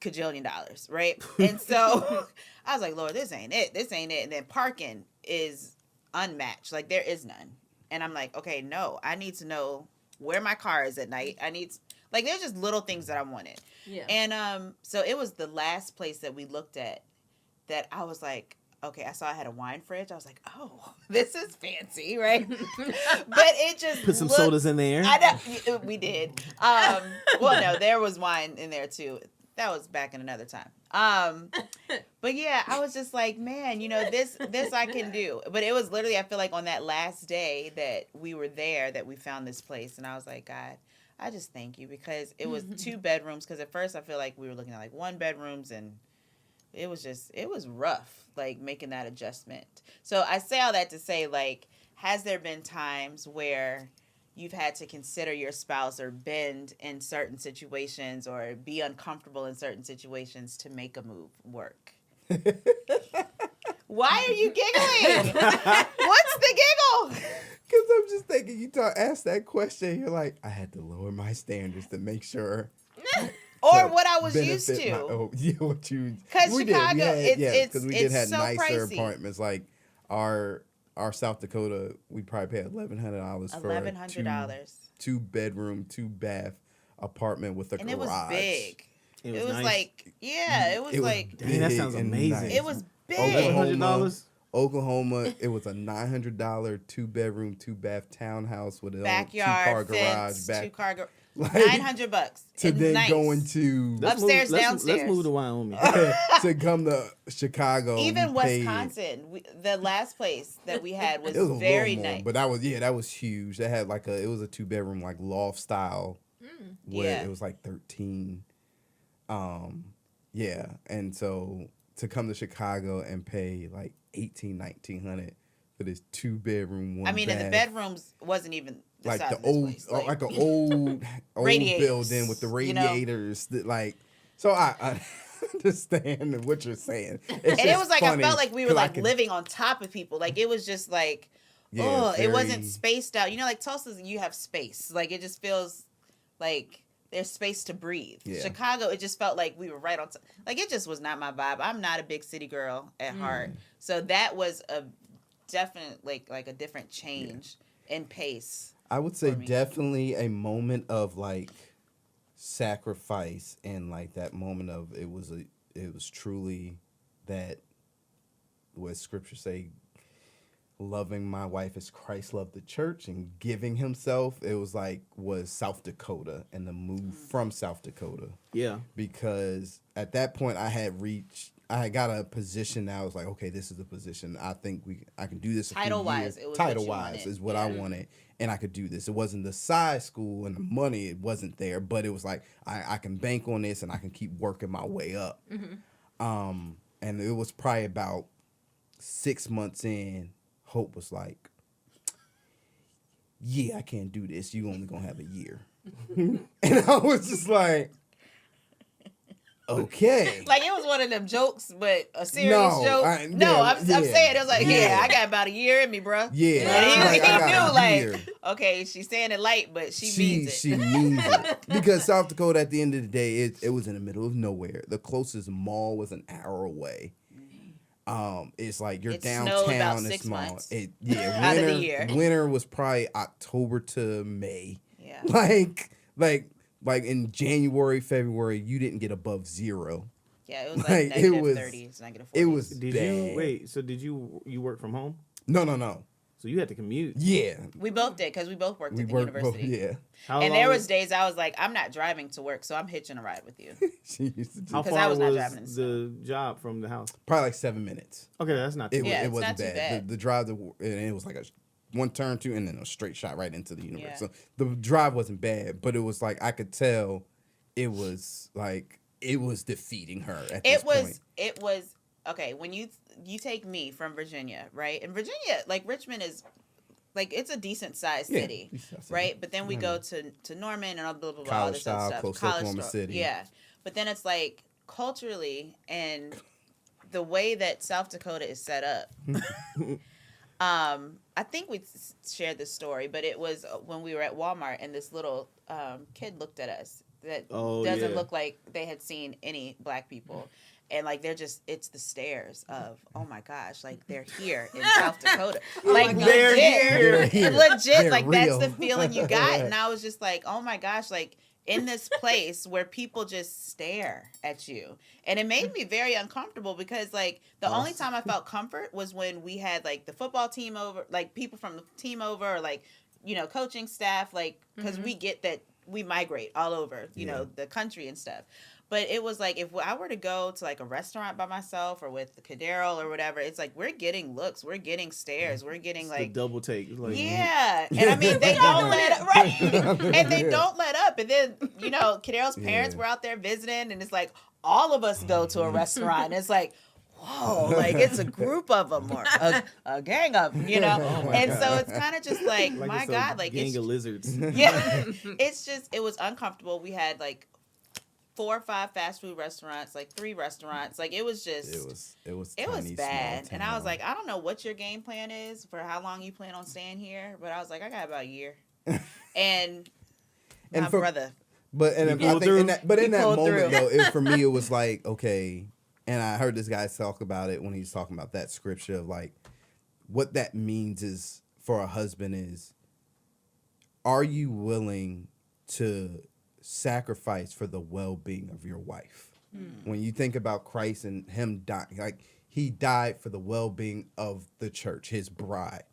$1,000,000,000, right? And so I was like, Lord, this ain't it. This ain't it. And then parking is unmatched. Like there is none. And I'm like, okay, no, I need to know where my car is at night. I need, like, there's just little things that I wanted. Yeah. And so it was the last place that we looked at that I was like, okay, I saw I had a wine fridge. I was like, oh, this is fancy, right? But it just Put some looked, sodas in there. I know, we did. Well, no, there was wine in there too. That was back in another time. But yeah, I was just like, man, you know, this I can do. But it was literally, I feel like on that last day that we were there that we found this place. And I was like, God, I just thank you, because it was 2 bedrooms. Because at first I feel like we were looking at like 1 bedrooms, and it was rough, like making that adjustment. So I say all that to say, like, has there been times where you've had to consider your spouse or bend in certain situations or be uncomfortable in certain situations to make a move work? Why are you giggling? What's the giggle? Because I'm just thinking, you ask that question, you're like, I had to lower my standards to make sure. Or what I was used to. What you? Because Chicago, because we did have so nicer pricey. apartments. Like our South Dakota, we probably paid $1,100 for $1,100. 2 bedroom, 2 bath apartment with a And garage. it was big. It was nice. like, yeah, it was like, Dang, that big sounds and amazing. nice. it was big. $1,100. Oklahoma, it was a $900 2-bedroom, 2-bath townhouse with a Backyard, 2-car garage. fence, Back 2-car garage. like, $900. to It's then nice. go into Upstairs, let's downstairs. move to Wyoming. to come to Chicago. Even we paid- Wisconsin, the last place that we had was It was a very little more, nice. but that was huge. That had like it was a 2-bedroom like loft style, where Yeah. it was like 13. Yeah, and so to come to Chicago and pay like $1,800-$1,900 for this 2-bedroom, 1 I mean, bath, and the bedrooms wasn't even the like size the of this old, place. like an old Radiators, building with the you know? radiators, that, like. So I understand what you're saying. It's And it just was like, funny I felt like we were 'cause I like could- living on top of people. Like it was just like, Yeah, it wasn't very- spaced out. You know, like Tulsa, you have space. Like it just feels like there's space to breathe. Yeah. Chicago, it just felt like we were right on top. Like it just was not my vibe. I'm not a big city girl at heart. So that was a definite, like a different change in pace. I would say for me. definitely a moment of like sacrifice, and like that moment of it was truly that what scripture say, loving my wife as Christ loved the church and giving himself. It was South Dakota and the move from South Dakota, Yeah. because at that point I had got a position that I was like, okay, this is the position. I think I can do this. Title-wise, it was what you title-wise wanted. is what I wanted, and I could do this. It wasn't the size school and the money; it wasn't there, but it was like I can bank on this and I can keep working my way up. And it was probably about 6 months in. Hope was like, yeah, I can't do this. You only gonna have a year, and I was just like. Okay. Like it was one of them jokes, but a serious No, joke. I'm saying it was like, Yeah. I got about a year in me, bro. Yeah. And he I got knew, a like, year. okay, she's saying it light, but she means it. She means it. Because South Dakota, at the end of the day, it was in the middle of nowhere. The closest mall was an hour away. It's like you're It snowed downtown. about It's 6 small. months Winter, out of the year. Winter was probably October to May. Yeah. Like in January, February, you didn't get above 0. Yeah, it was Like, like it negative was- 30s, negative 40s. It was Did bad. you wait? So did you work from home? No. So you had to commute. Yeah. We both did because we both worked We at the worked both. university. Yeah. How And long there was days I was like, I'm not driving to work, so I'm hitching a ride with you. She used to do How 'Cause far I was not was driving in the the job from the house? probably like 7 minutes. Okay, that's not too It, bad. Yeah, it it's wasn't not too bad. bad. The drive, and it was like a 1 turn, 2, and then a straight shot right into the universe. Yeah. So the drive wasn't bad, but it was like I could tell it was like it was defeating her at this point. It was okay when you take me from Virginia, right? And Virginia, like Richmond is like it's a decent sized Yeah, city, decent sized right? But then we go to Norman and all blah blah blah, all College this other style, stuff. close to College Oklahoma style. City. Yeah. But then it's like culturally and the way that South Dakota is set up. I think we shared this story, but it was when we were at Walmart and this little kid looked at us that Oh, doesn't yeah. look like they had seen any black people. And like it's the stairs of, oh my gosh, like they're here in South Dakota, like They're legit, here. legit, They're like real. that's the feeling you got. And I was just like, oh my gosh, like in this place where people just stare at you, and it made me very uncomfortable because like the only time I felt comfort was when we had like the football team over, like people from the team over, or like coaching staff, like because we get that we migrate all over the country and stuff. But it was like, if I were to go to like a restaurant by myself or with the Kadero or whatever, it's like we're getting looks, we're getting stares, we're getting like the double take. It's like, yeah. And I mean, they don't let up, right? And they don't let up. And then Kadero's parents were out there visiting, and it's like all of us go to a restaurant, and it's like, whoa, like it's a group of them or a gang of them, and so it's kind of just like my it's a God, like gang it's of lizards. yeah, it was uncomfortable. We had like 4 or 5 fast food restaurants, like 3 restaurants. Like it was just it was bad. And I was like, I don't know what your game plan is for how long you plan on staying here, but I was like, I got about a year. And my brother. But and I pulled think through? in that moment through. though, for me it was like, okay, and I heard this guy talk about it when he's talking about that scripture of like what that means is for a husband is, are you willing to sacrifice for the well-being of your wife? When you think about Christ and him dying, like he died for the well-being of the church, his bride.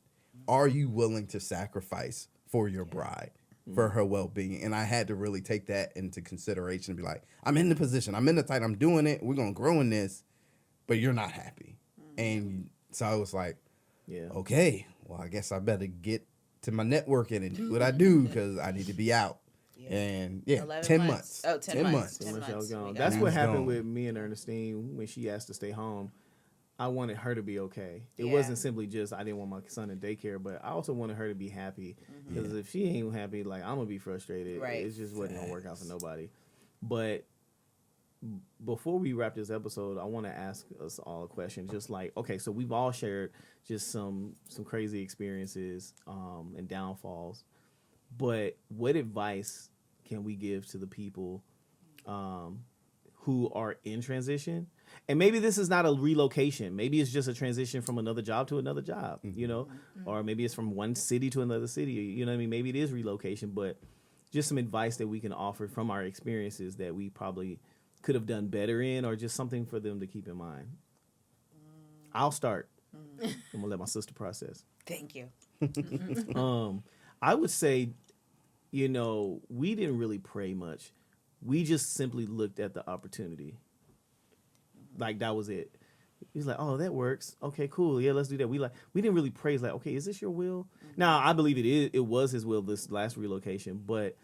Are you willing to sacrifice for your bride, for her well-being? And I had to really take that into consideration and be like, I'm in the position, I'm in the title, I'm doing it, we're gonna grow in this, but you're not happy. And so I was like, okay, well, I guess I better get to my networking and do what I do because I need to be out. And 10 months. Oh, 10 months. 10 months. I was gone. We got That's it. what happened with me and Ernestine when she asked to stay home. I wanted her to be okay. It Yeah. wasn't simply just I didn't want my son in daycare, but I also wanted her to be happy because if she ain't happy, like I'm gonna be frustrated. Right. It just wasn't gonna work out for nobody. But before we wrap this episode, I want to ask us all a question. Just like, okay, so we've all shared just some crazy experiences and downfalls. But what advice can we give to the people who are in transition? And maybe this is not a relocation. Maybe it's just a transition from another job to another job, or maybe it's from one city to another city. You know what I mean? Maybe it is relocation, but just some advice that we can offer from our experiences that we probably could have done better in, or just something for them to keep in mind. I'll start. I'm gonna let my sister process. Thank you. I would say, we didn't really pray much. We just simply looked at the opportunity. Like that was it. He's like, oh, that works. Okay, cool. Yeah, let's do that. We didn't really pray. It's like, okay, is this your will? Now, I believe it was his will, this last relocation. But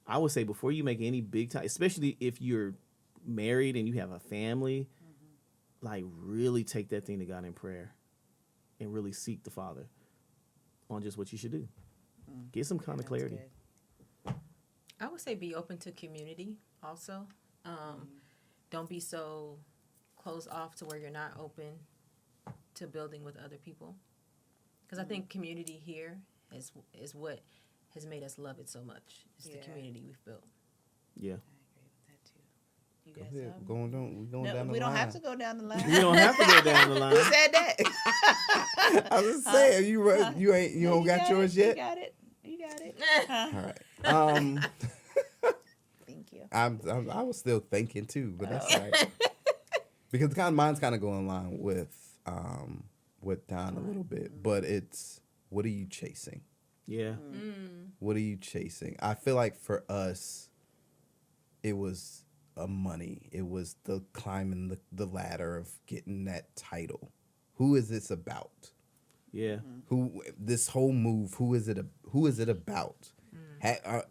I would say before you make any big time, especially if you're married and you have a family, like really take that thing to God in prayer and really seek the Father on just what you should do. Get some kind of clarity. Good. I would say be open to community also. Don't be so closed off to where you're not open to building with other people. Because I think community here is what has made us love it so much. It's the community we've built. Yeah. I agree with that too. You guys have? We're going down the line. We don't have to go down the line. You don't have to go down the line. Who said that? I was just saying, you don't got yours yet? You got it. All right. Thank you. I was still thinking too, but that's all right. Because mine's kind of going in line with Don a little bit, but it's, what are you chasing? Yeah. What are you chasing? I feel like for us, it was money. It was the climbing the ladder of getting that title. Who is this about? Yeah. This whole move? Who is it about?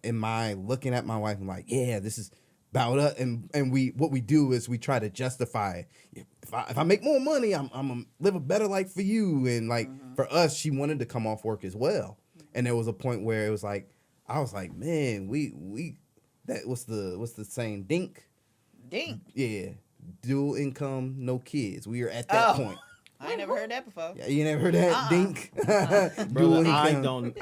Am I looking at my wife and like, yeah, this is about us? And what we do is we try to justify, if I make more money, I'm gonna live a better life for you. And like for us, she wanted to come off work as well. And there was a point where it was like, I was like, man, we that what's the saying? Dink. Yeah. Dual income, no kids. We are at that point. I ain't never heard that before. Yeah, you never heard that? Dink. Brother, I don't.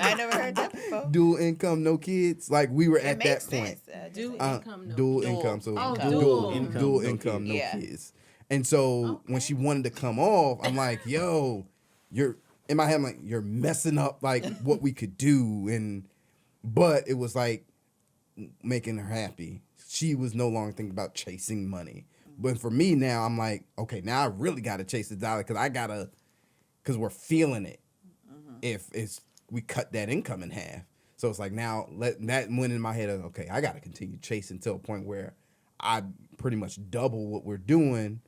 I never heard that before. Dual income, no kids. Like we were It at makes that point. sense. Dual Just like- income, no Dual kids. income, so Oh, dual dual income, no Yeah. kids. And so when she wanted to come off, I'm like, yo, you're in my head, I'm like, you're messing up like what we could do. But it was like making her happy. She was no longer thinking about chasing money. But for me now, I'm like, okay, now I really got to chase the dollar because we're feeling it. If we cut that income in half. So it's like now that went in my head of, okay, I got to continue chasing to a point where I pretty much double what we're doing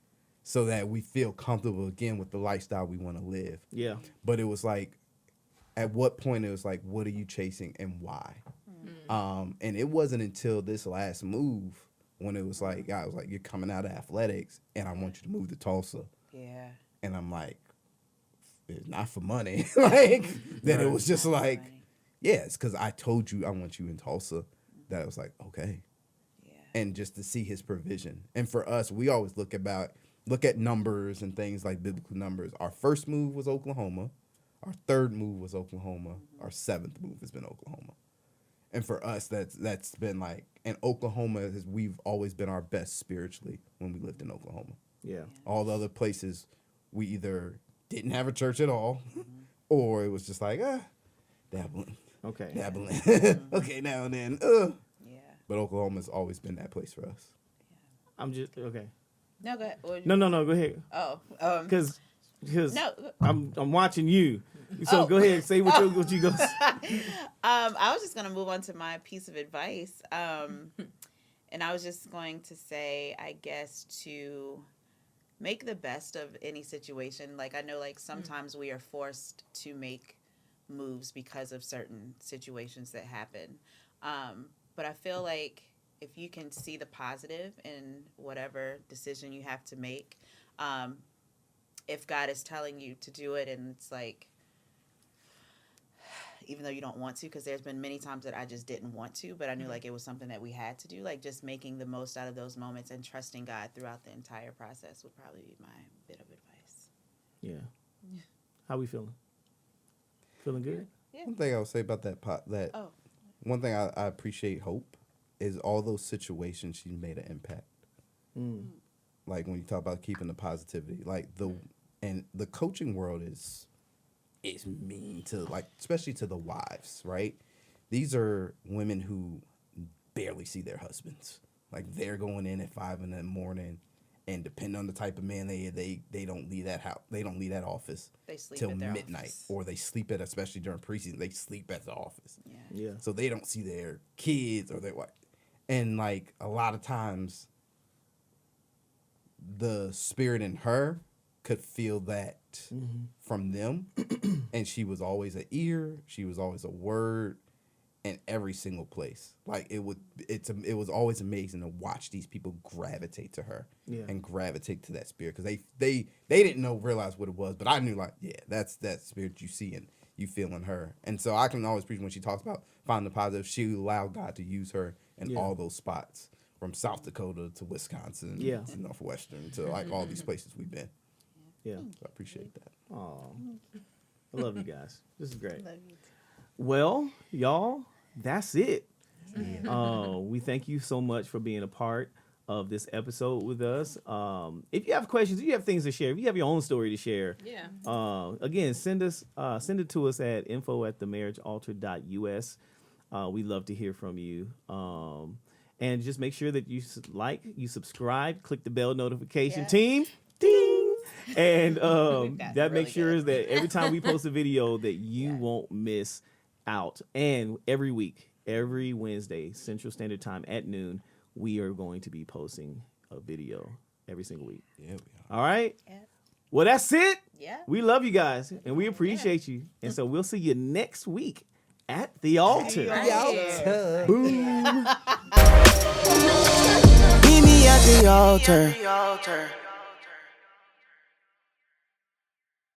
so that we feel comfortable again with the lifestyle we want to live. Yeah. But it was like, at what point it was like, what are you chasing and why? And it wasn't until this last move when it was like, I was like, you're coming out of athletics and I want you to move to Tulsa. Yeah. And I'm like, it's not for money. Like, then it was just like, yeah, it's because I told you I want you in Tulsa. That I was like, okay. Yeah. And just to see his provision. And for us, we always look at numbers and things like biblical numbers. Our first move was Oklahoma. Our third move was Oklahoma. Our seventh move has been Oklahoma. And for us, that's been like, and Oklahoma, we've always been our best spiritually when we lived in Oklahoma. Yeah. All the other places, we either didn't have a church at all, or it was just like, dabbling. Okay. Okay, now and then. Yeah. But Oklahoma's always been that place for us. I'm just okay. No, go ahead. No. Go ahead. Oh. Because No. I'm watching you. So go ahead, say what you go. I was just gonna move on to my piece of advice, and I was just going to say, I guess, to make the best of any situation. Like, I know, like, sometimes we are forced to make moves because of certain situations that happen, but I feel like if you can see the positive in whatever decision you have to make, if God is telling you to do it, and it's like, even though you don't want to, because there's been many times that I just didn't want to, but I knew like it was something that we had to do, like just making the most out of those moments and trusting God throughout the entire process would probably be my bit of advice. Yeah. How we feeling? Feeling good? Yeah. One thing I would say about one thing I appreciate Hope is all those situations she's made an impact. Like when you talk about keeping the positivity, like the coaching world is mean to, like, especially to the wives, right? These are women who barely see their husbands. Like, they're going in at 5 a.m, and depending on the type of man they don't leave that house, they don't leave that office till midnight, office. Or they sleep at, especially during preseason, they sleep at the office. Yeah. So they don't see their kids or their wife, and like a lot of times, the spirit in her could feel that from them. And she was always an ear. She was always a word in every single place. Like it was always amazing to watch these people gravitate to her and gravitate to that spirit. Cause they didn't realize what it was, but I knew, like, yeah, that's that spirit you see and you feel in her. And so I can always preach when she talks about finding the positive, she allowed God to use her in all those spots, from South Dakota to Wisconsin to Northwestern to like all these places we've been. Yeah. So I appreciate that. Oh, I love you guys. This is great. Love you. Well, y'all, that's it. We thank you so much for being a part of this episode with us. If you have questions, if you have things to share, if you have your own story to share, again, send it to us at info@themarriagealtar.us. We love to hear from you. And just make sure that you you subscribe, click the bell notification team. Ding! And that makes sure that every time we post a video that you won't miss out. And every week, every Wednesday, Central Standard Time at noon, we are going to be posting a video every single week. Yeah, we are. All right? Yeah. Well, that's it. Yeah. We love you guys, and we appreciate you. And so we'll see you next week at the altar. Meet me at the altar.